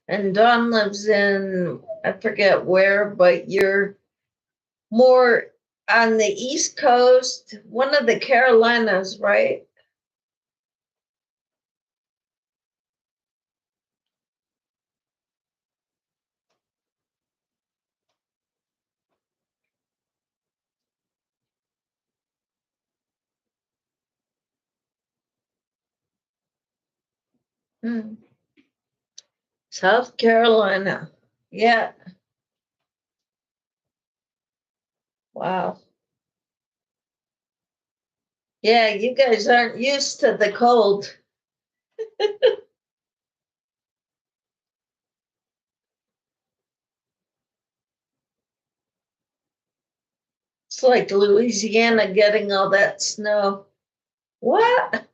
and Dawn lives in, I forget where, but you're more on the East Coast, one of the Carolinas, right? Hmm. South Carolina. Yeah. Wow. Yeah, you guys aren't used to the cold. It's like Louisiana getting all that snow. What?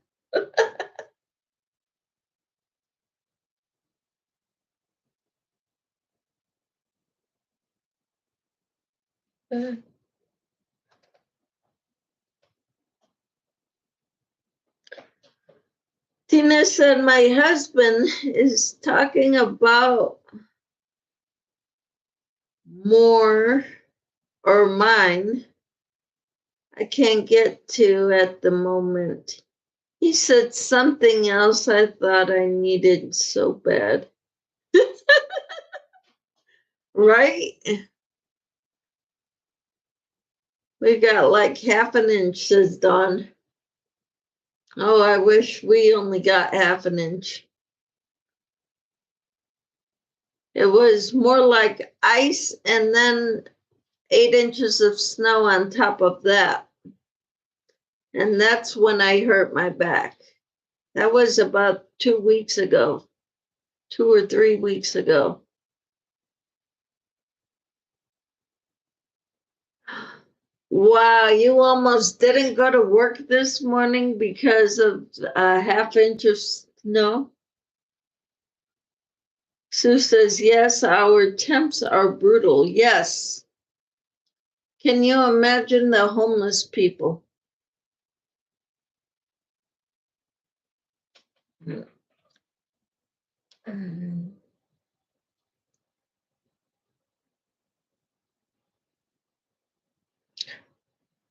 Tina said my husband is talking about more or mine. I can't get to at the moment. He said something else I thought I needed so bad. Right? We got like half an inch, says Dawn. Oh, I wish we only got half an inch. It was more like ice and then 8 inches of snow on top of that. And that's when I hurt my back. That was about 2 weeks ago, 2 or 3 weeks ago. Wow, you almost didn't go to work this morning because of a half inch of snow? Sue says, yes, our temps are brutal. Yes. Can you imagine the homeless people?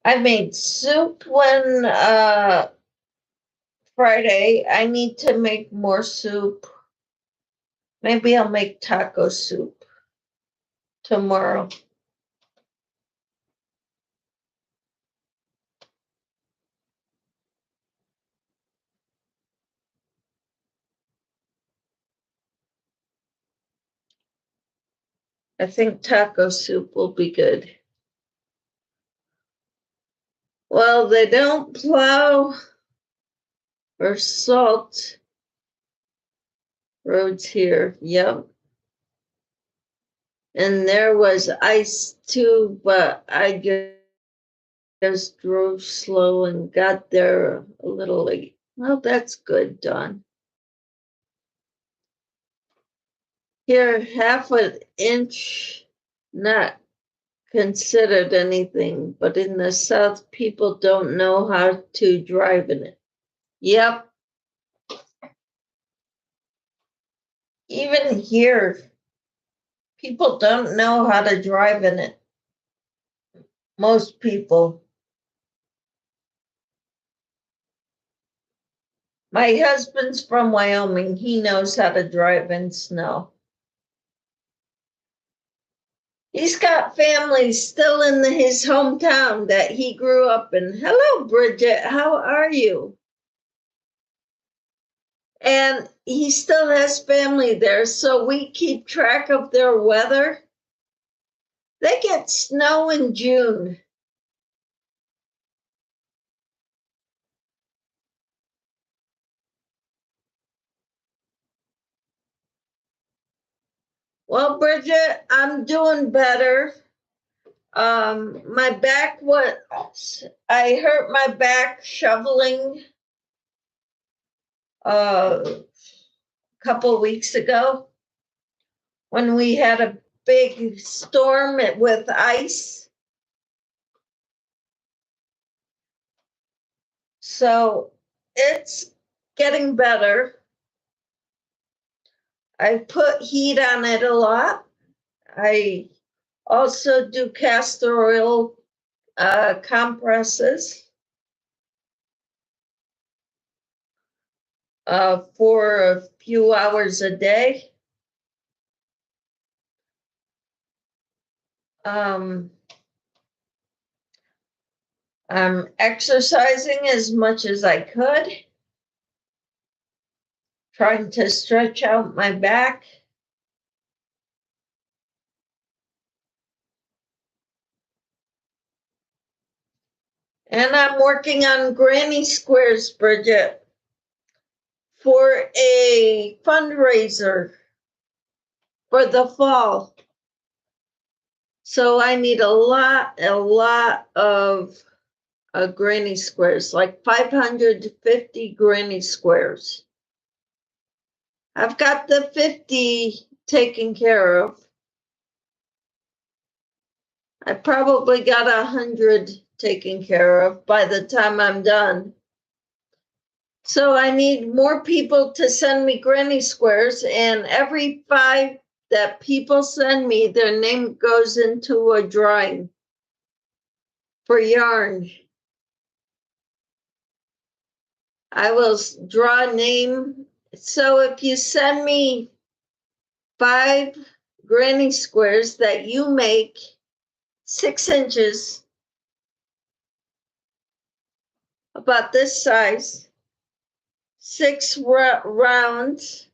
I made soup when Friday. I need to make more soup. Maybe I'll make taco soup tomorrow. I think taco soup will be good. Well, they don't plow or salt roads here. Yep. And there was ice too, but I just drove slow and got there a little late. Well, that's good, Dawn. Here, half an inch, not considered anything, but in the South, people don't know how to drive in it. Yep. Even here, people don't know how to drive in it. Most people. My husband's from Wyoming. He knows how to drive in snow. He's got family still in his hometown that he grew up in. Hello, Bridget. How are you? And he still has family there, so we keep track of their weather. They get snow in June. Well, Bridget, I'm doing better. My back I hurt my back shoveling a couple weeks ago when we had a big storm with ice. So it's getting better. I put heat on it a lot. I also do castor oil compresses for a few hours a day. I'm exercising as much as I could, trying to stretch out my back. And I'm working on granny squares, Bridget, for a fundraiser for the fall. So I need a lot of granny squares, like 550 granny squares. I've got the 50 taken care of. I probably got 100 taken care of by the time I'm done. So I need more people to send me granny squares, and every 5 that people send me, their name goes into a drawing for yarn. I will draw a name. So if you send me 5 granny squares that you make 6 inches, about this size, 6 rounds,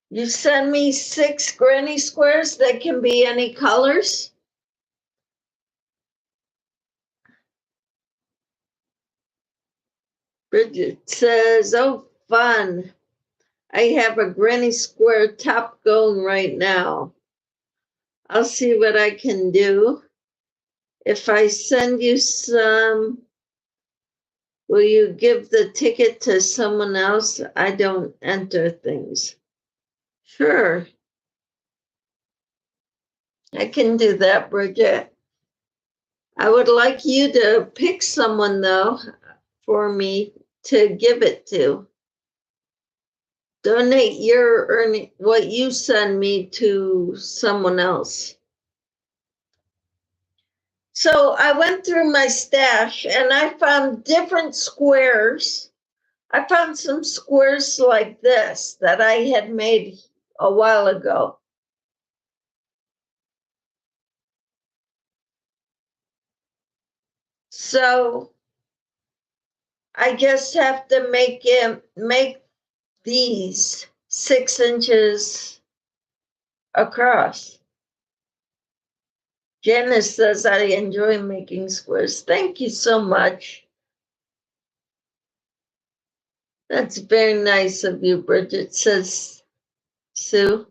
you send me 6 granny squares that can be any colors. Bridget says, oh, fun. I have a granny square top going right now. I'll see what I can do. If I send you some, will you give the ticket to someone else? I don't enter things. Sure. I can do that, Bridget. I would like you to pick someone, though, for me to give it to. Donate your earning, what you send me, to someone else. So I went through my stash and I found different squares. I found some squares like this that I had made a while ago. So I just have to make these 6 inches across. Janice says I enjoy making squares. Thank you so much. That's very nice of you, Bridget, says Sue.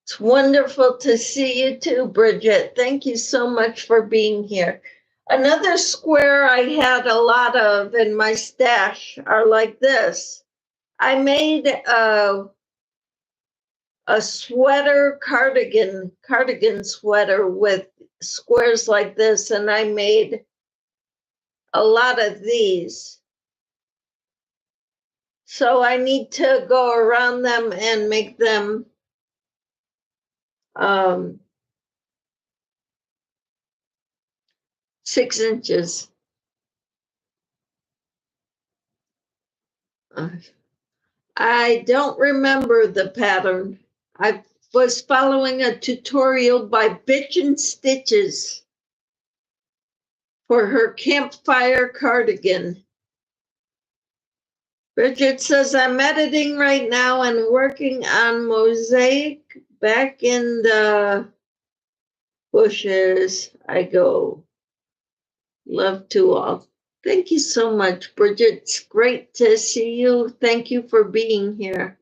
It's wonderful to see you too, Bridget. Thank you so much for being here. Another square I had a lot of in my stash are like this. I made a sweater cardigan sweater with squares like this, and I made a lot of these. So I need to go around them and make them 6 inches. I don't remember the pattern. I was following a tutorial by Bitch and Stitches for her campfire cardigan. Bridget says, I'm editing right now and working on mosaic. Back in the bushes I go. Love to all. Thank you so much, Bridget. It's great to see you. Thank you for being here.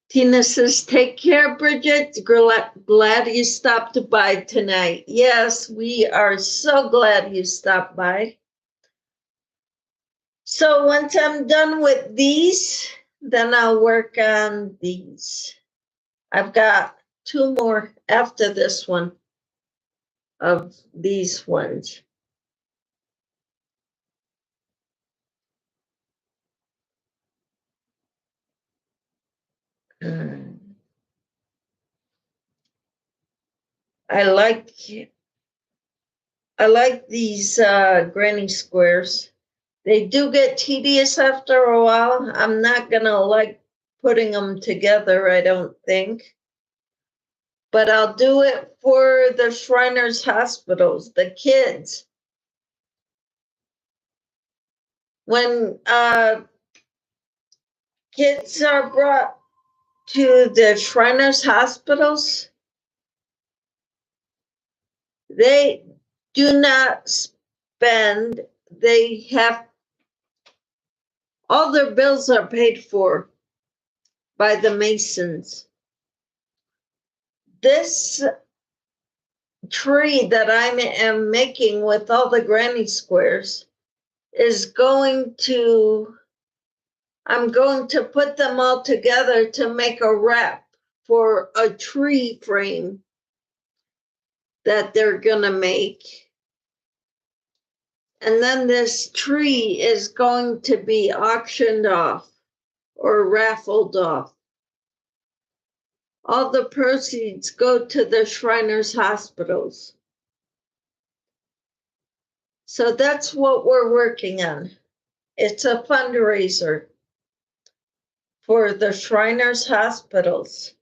Tina says, take care, Bridget. Glad you stopped by tonight. Yes, we are so glad you stopped by. So once I'm done with these, then I'll work on these. I've got 2 more after this one of these ones. I like these granny squares. They do get tedious after a while. I'm not gonna like putting them together, I don't think. But I'll do it for the Shriners hospitals, the kids. When kids are brought to the Shriners hospitals, they do not spend, they have, all their bills are paid for by the Masons. This tree that I am making with all the granny squares is I'm going to put them all together to make a wrap for a tree frame that they're gonna make. And then this tree is going to be auctioned off or raffled off. all the proceeds go to the Shriners hospitals. So that's what we're working on. It's a fundraiser for the Shriners hospitals.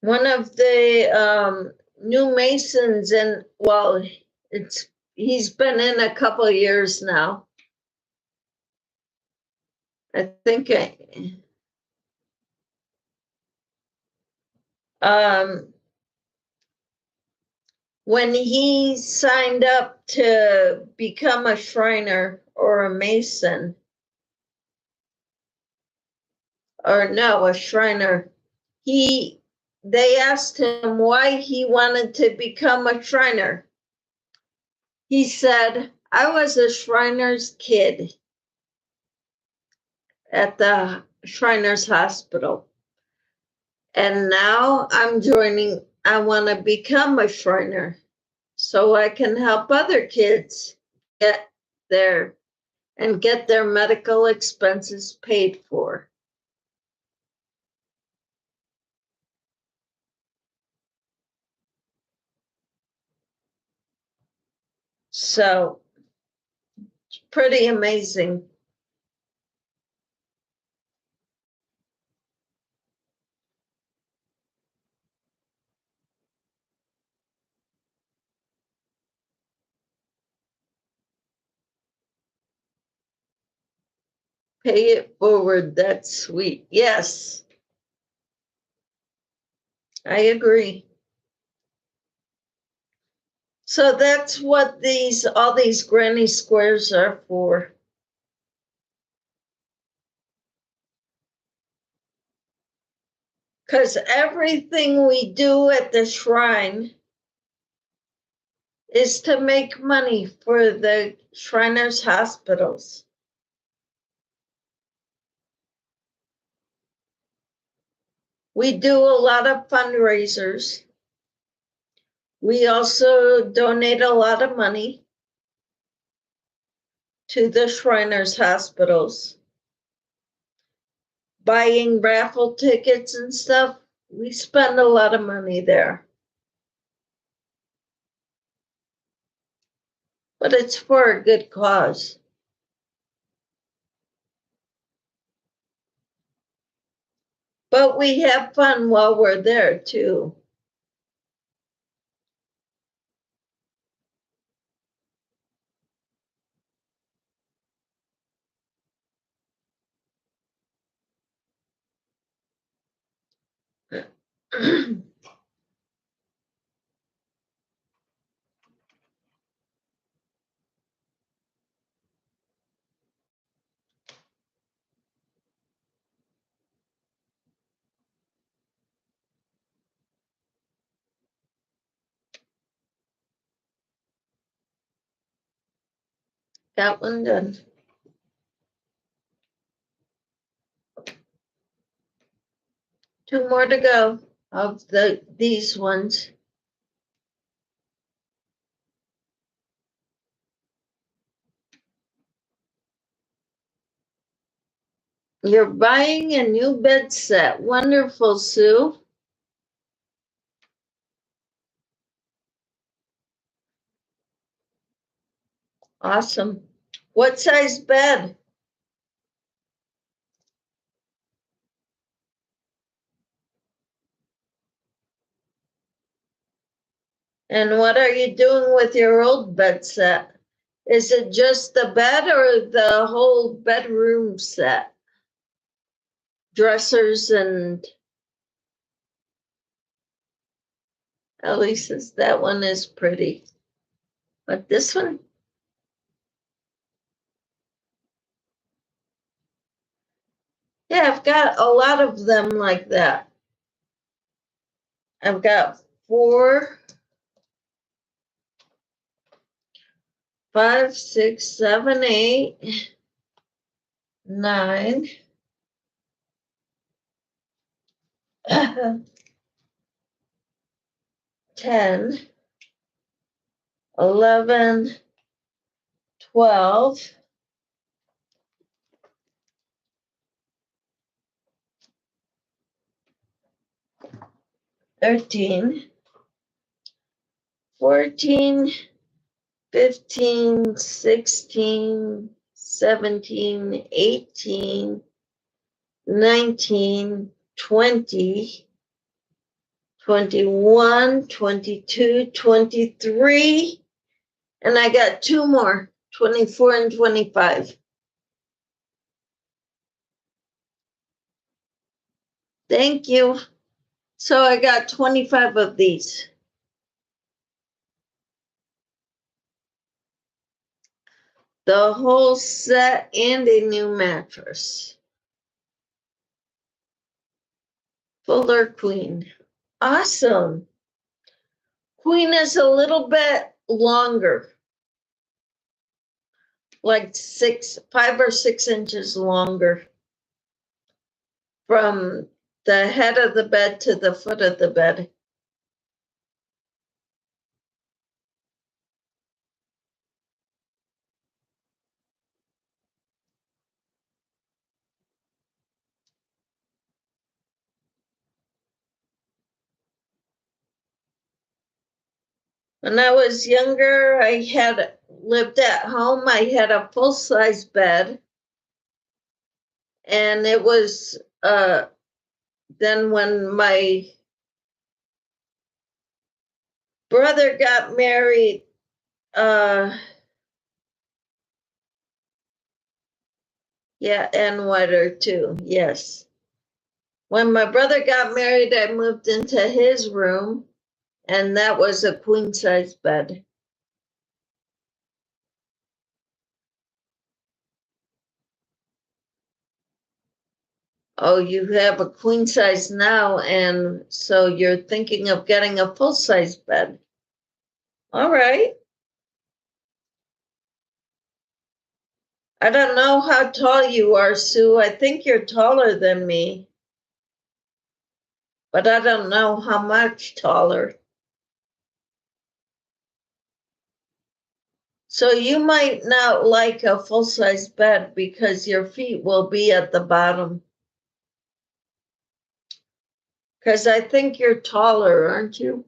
One of the new Masons, and well, he's been in a couple of years now. I think when he signed up to become a Shriner or a Mason, or no, a Shriner, they asked him why he wanted to become a Shriner. He said, I was a Shriner's kid at the Shriners Hospital. And now I want to become a Shriner so I can help other kids get their medical expenses paid for. So, it's pretty amazing. Pay it forward, that's sweet. Yes, I agree. So that's what all these granny squares are for. Because everything we do at the shrine is to make money for the Shriners hospitals. We do a lot of fundraisers. We also donate a lot of money to the Shriners hospitals. Buying raffle tickets and stuff, we spend a lot of money there. But it's for a good cause. But we have fun while we're there too. Got one done. Two more to go of these ones. You're buying a new bed set. Wonderful, Sue. Awesome. What size bed? And what are you doing with your old bed set? Is it just the bed or the whole bedroom set? Dressers and Ellie says that one is pretty. But this one? Yeah, I've got a lot of them like that. I've got 4, 5, 6, 7, 8, 9. 10, 11, 12, 13, 14, 15, 16, 17, 18, 19, 20, 21, 22, 23, and I got two more, 24 and 25. Thank you. So I got 25 of these. The whole set and a new mattress. Fuller Queen. Awesome. Queen is a little bit longer. Like 5 or 6 inches longer. From the head of the bed to the foot of the bed. When I was younger, I had lived at home. I had a full-size bed. And it was then when my brother got married, yeah, and wetter too, yes. When my brother got married, I moved into his room, and that was a queen-size bed. Oh, you have a queen size now, and so you're thinking of getting a full-size bed. All right. I don't know how tall you are, Sue. I think you're taller than me, but I don't know how much taller. So you might not like a full-size bed because your feet will be at the bottom. Because I think you're taller, aren't you?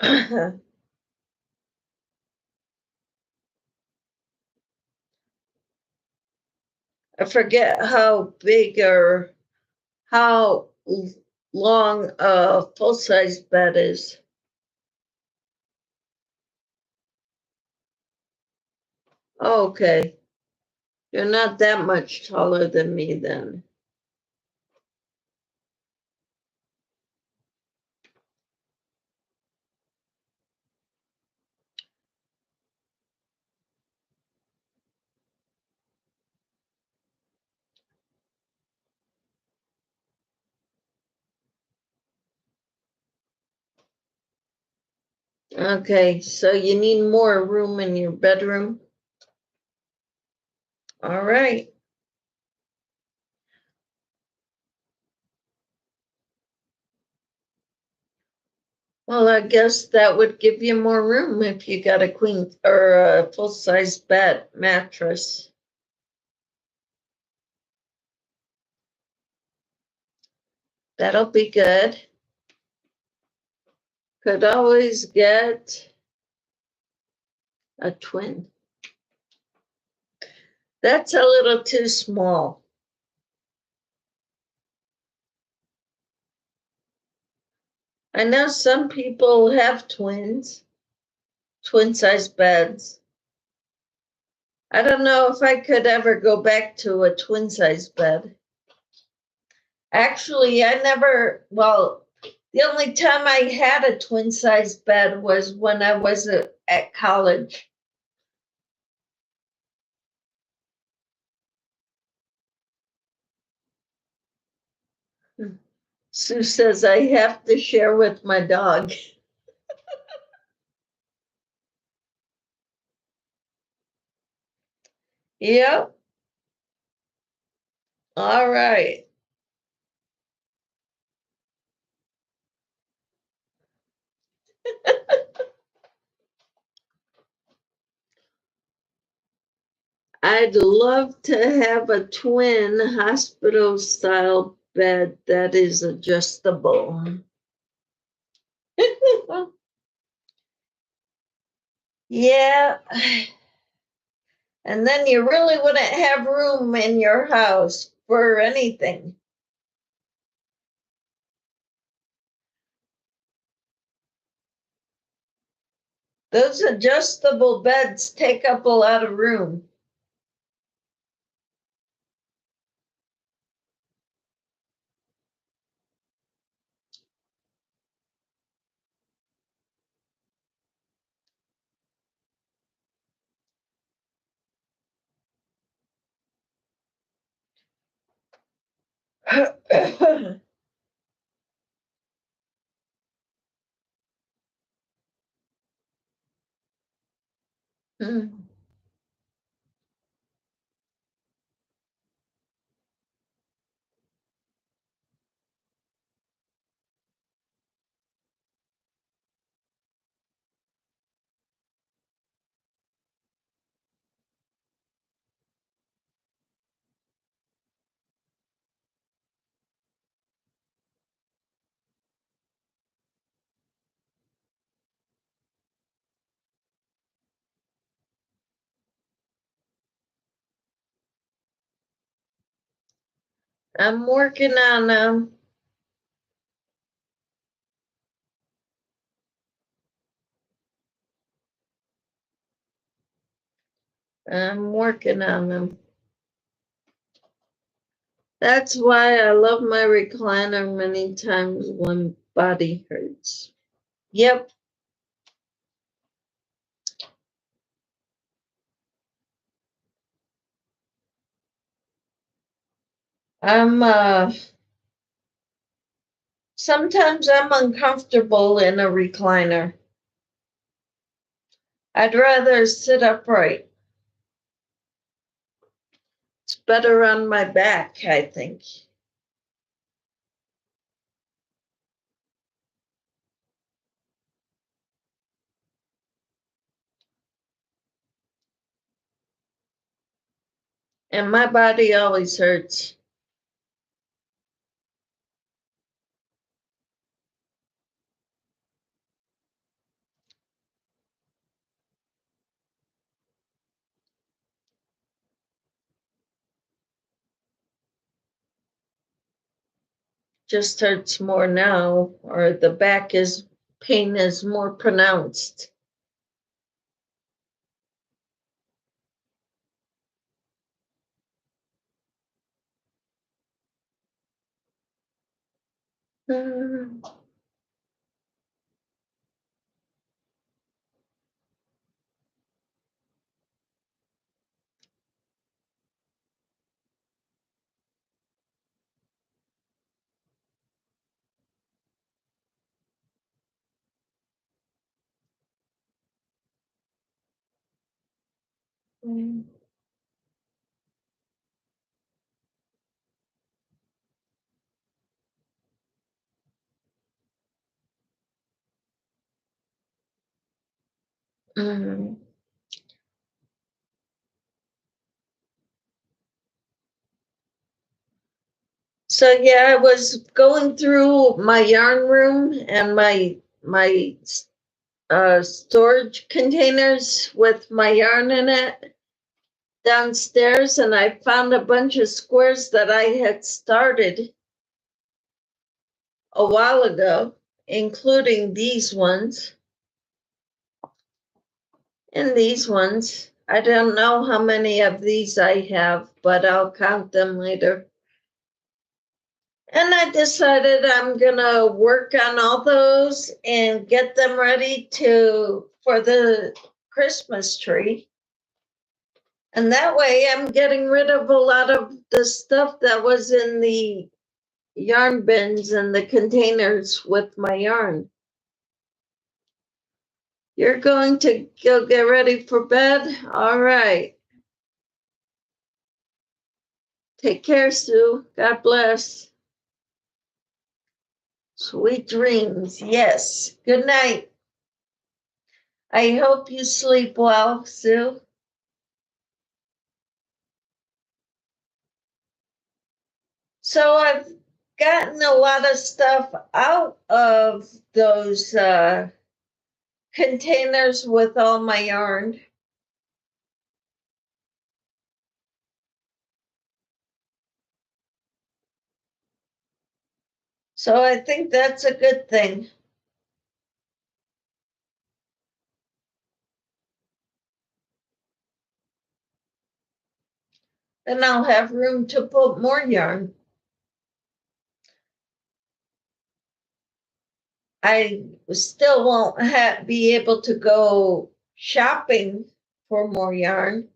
I forget how big or how long a full-size bed is. Okay. You're not that much taller than me then. Okay, so you need more room in your bedroom. All right. Well, I guess that would give you more room if you got a queen or a full-size bed mattress. That'll be good. Could always get a twin. That's a little too small. I know some people have twins, twin-size beds. I don't know if I could ever go back to a twin-size bed. Actually, the only time I had a twin-size bed was when I was at college. Sue says I have to share with my dog. Yep. All right. I'd love to have a twin hospital style bed that is adjustable. Yeah. And then you really wouldn't have room in your house for anything. Those adjustable beds take up a lot of room. I'm working on them. I'm working on them. That's why I love my recliner many times when body hurts. Yep. I'm sometimes I'm uncomfortable in a recliner. I'd rather sit upright. It's better on my back, I think. And my body always hurts. Just hurts more now, or the back is pain is more pronounced. Mm. Mm. Mm. So yeah, I was going through my yarn room and my storage containers with my yarn in it downstairs, and I found a bunch of squares that I had started a while ago, including these ones and these ones. I don't know how many of these I have, but I'll count them later. And I decided I'm gonna work on all those and get them ready to for the Christmas tree. And that way I'm getting rid of a lot of the stuff that was in the yarn bins and the containers with my yarn. You're going to go get ready for bed? All right. Take care, Sue. God bless. Sweet dreams. Yes. Good night. I hope you sleep well, Sue. So I've gotten a lot of stuff out of those containers with all my yarn. So I think that's a good thing. Then I'll have room to put more yarn. I still won't be able to go shopping for more yarn.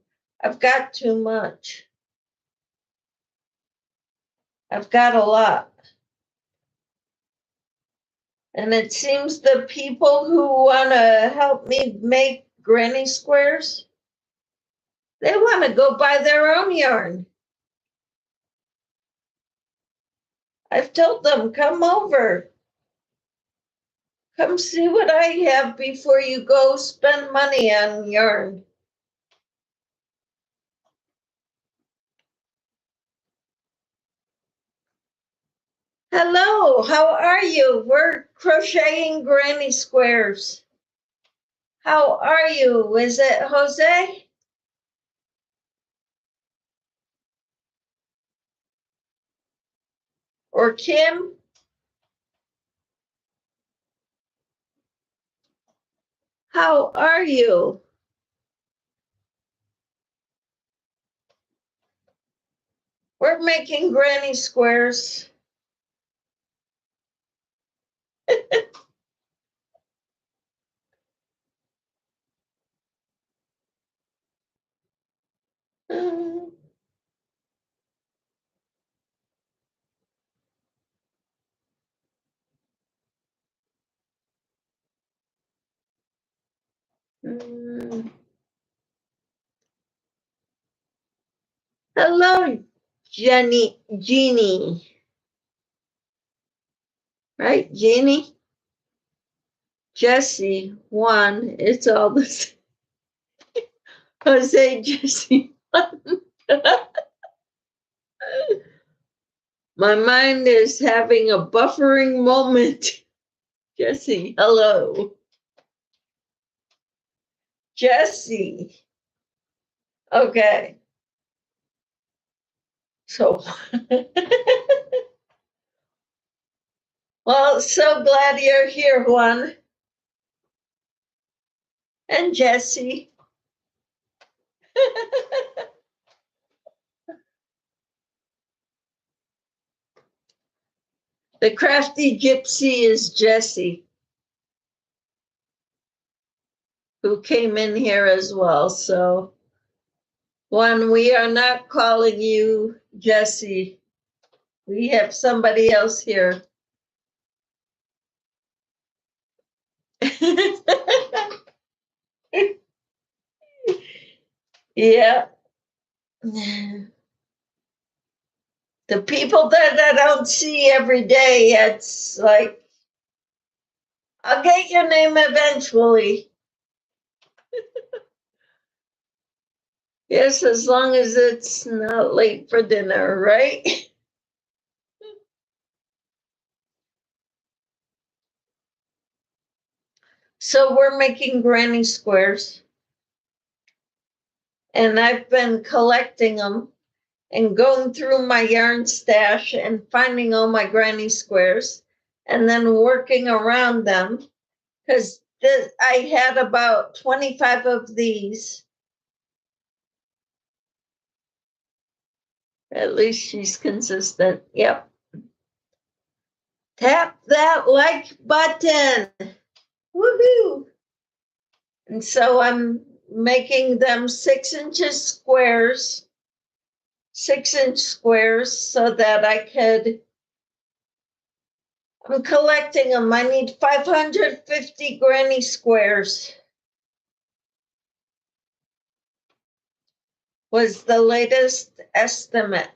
I've got too much. I've got a lot. And it seems the people who want to help me make granny squares, they want to go buy their own yarn. I've told them, come over. Come see what I have before you go spend money on yarn. Hello, how are you? We're crocheting granny squares. How are you? Is it Jose? Or Kim? How are you? We're making granny squares. Hello, Jeannie. Right, Jeannie? Jesse, one. It's all the same. Jose, Jesse, one. My mind is having a buffering moment. Jesse, hello. Jesse. Okay. So, well, so glad you're here, Juan. And Jesse. The crafty gypsy is Jesse, who came in here as well. So, Juan, we are not calling you Jesse. We have somebody else here. Yeah. The people that I don't see every day, it's like, I'll get your name eventually. Yes, as long as it's not late for dinner, right? So we're making granny squares. And I've been collecting them and going through my yarn stash and finding all my granny squares and then working around them because I had about 25 of these. At least she's consistent. Yep. Tap that like button. Woohoo. And so I'm making them 6-inch squares, 6-inch squares so that I could, I'm collecting them. I need 550 granny squares. Was the latest estimate.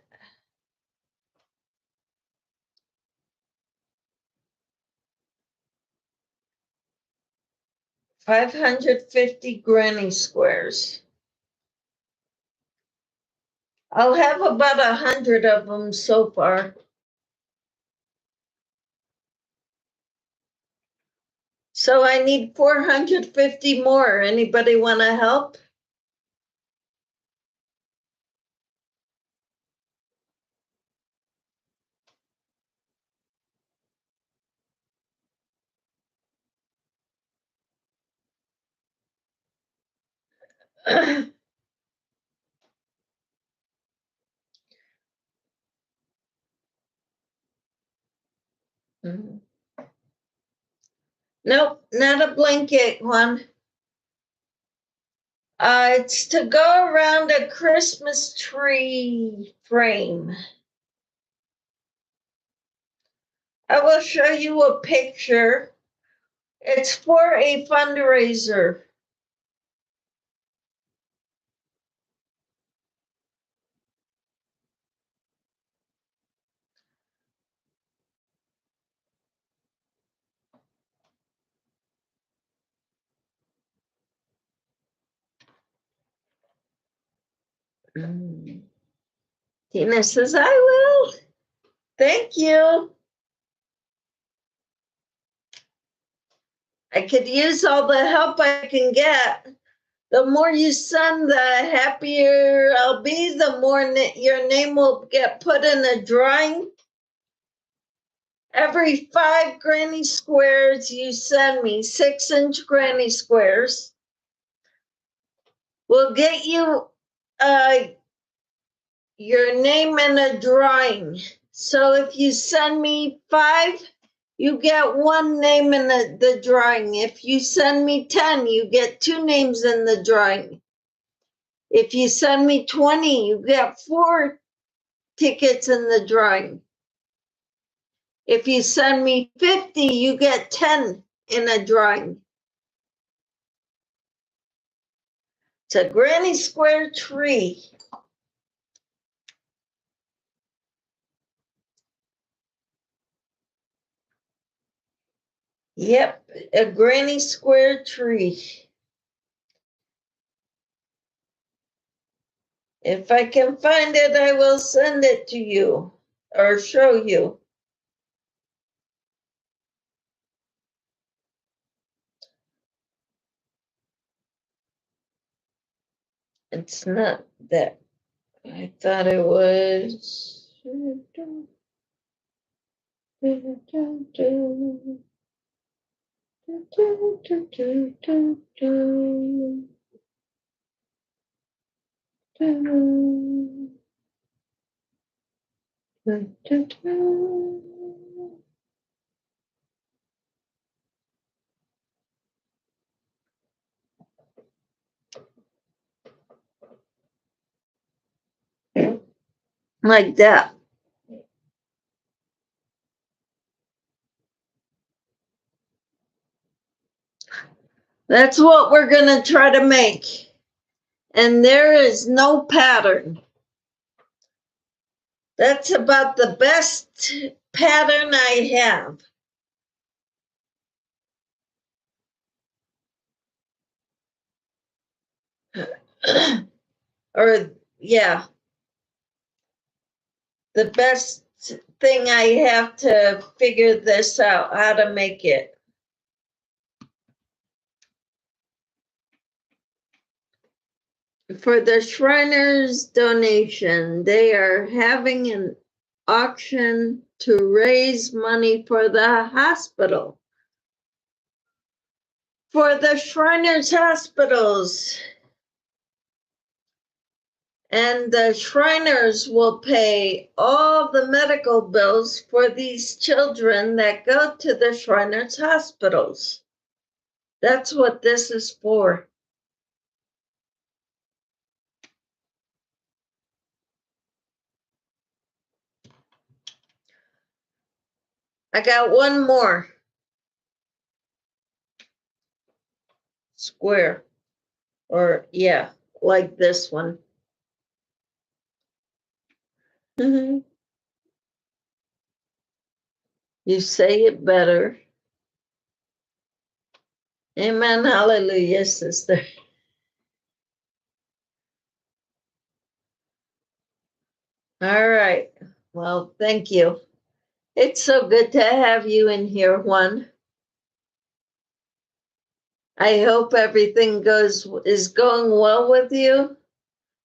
550 granny squares. I'll have about 100 of them so far. So I need 450 more. Anybody want to help? Nope, not a blanket one. It's to go around a Christmas tree frame. I will show you a picture. It's for a fundraiser. Tina says, I will. Thank you. I could use all the help I can get. The more you send, the happier I'll be, the more your name will get put in a drawing. Every 5 granny squares you send me, 6-inch granny squares, will get you your name in a drawing. So if you send me 5, you get 1 name in the drawing. If you send me 10, you get 2 names in the drawing. If you send me 20, you get 4 tickets in the drawing. If you send me 50, you get 10 in a drawing. It's a granny square tree. Yep, a granny square tree. If I can find it, I will send it to you or show you. It's not that. I thought it was. Like that. That's what we're going to try to make. And there is no pattern. That's about the best pattern I have. Or, yeah. The best thing I have to figure this out, how to make it. For the Shriners donation, they are having an auction to raise money for the hospital. For the Shriners hospitals. And the Shriners will pay all the medical bills for these children that go to the Shriners hospitals. That's what this is for. I got one more square, or yeah, like this one. You say it better. Amen. Hallelujah, sister. All right. Well, thank you. It's so good to have you in here, Juan. I hope everything is going well with you.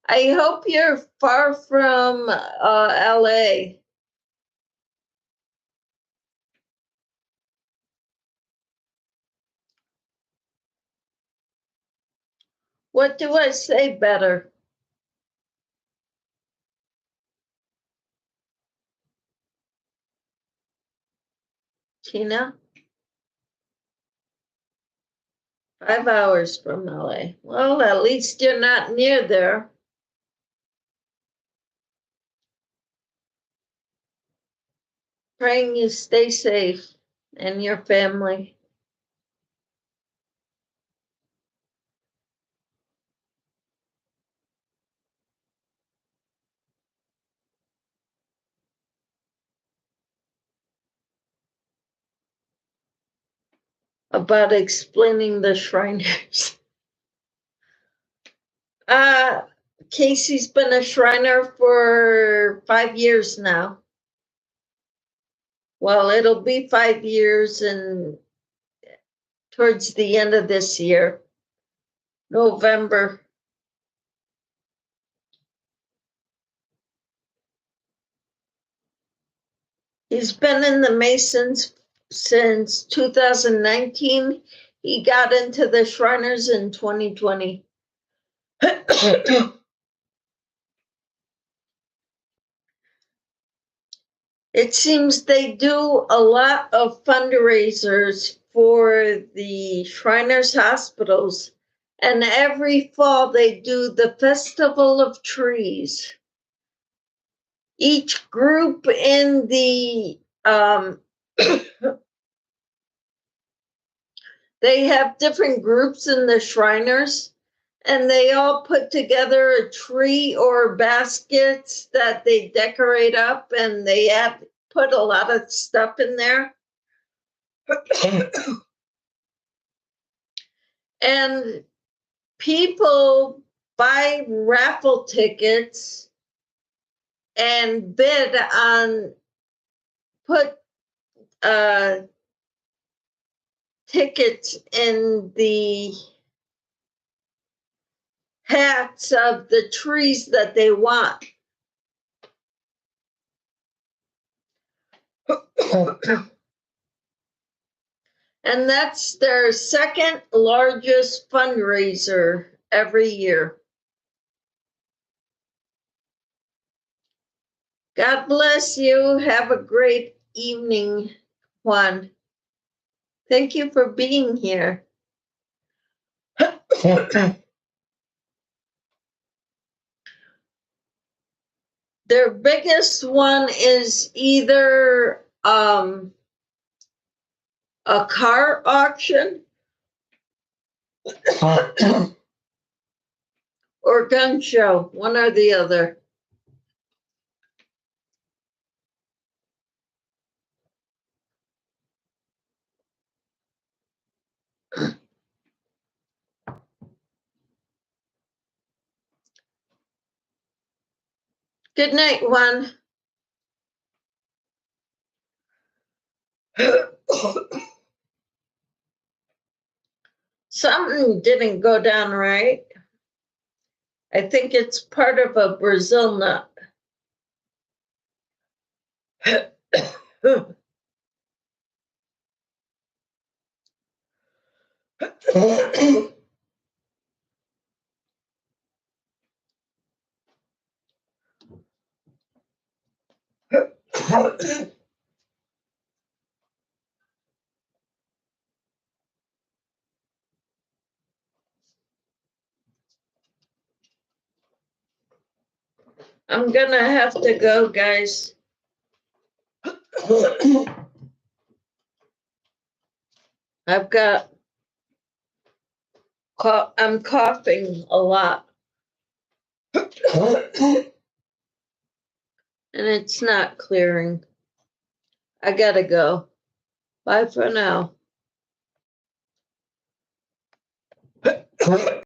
I hope you're far from LA. What do I say better? Tina? 5 hours from LA. Well, at least you're not near there. Praying you stay safe and your family. About explaining the Shriners. Casey's been a Shriner for 5 years now. Well, it'll be 5 years and towards the end of this year, November. He's been in the Masons since 2019. He got into the Shriners in 2020. It seems they do a lot of fundraisers for the Shriners hospitals, and every fall they do the Festival of Trees. Each group in the they have different groups in the Shriners, and they all put together a tree or baskets that they decorate up, and they put a lot of stuff in there. And people buy raffle tickets and bid on, put tickets in the hats of the trees that they want. And that's their second largest fundraiser every year. God bless you. Have a great evening, Juan. Thank you for being here. Their biggest one is either a car auction or gun show, one or the other. Good night, Juan. Something didn't go down right. I think it's part of a Brazil nut. I'm gonna have to go, guys. I've got, I'm coughing a lot. And it's not clearing. I gotta go. Bye for now.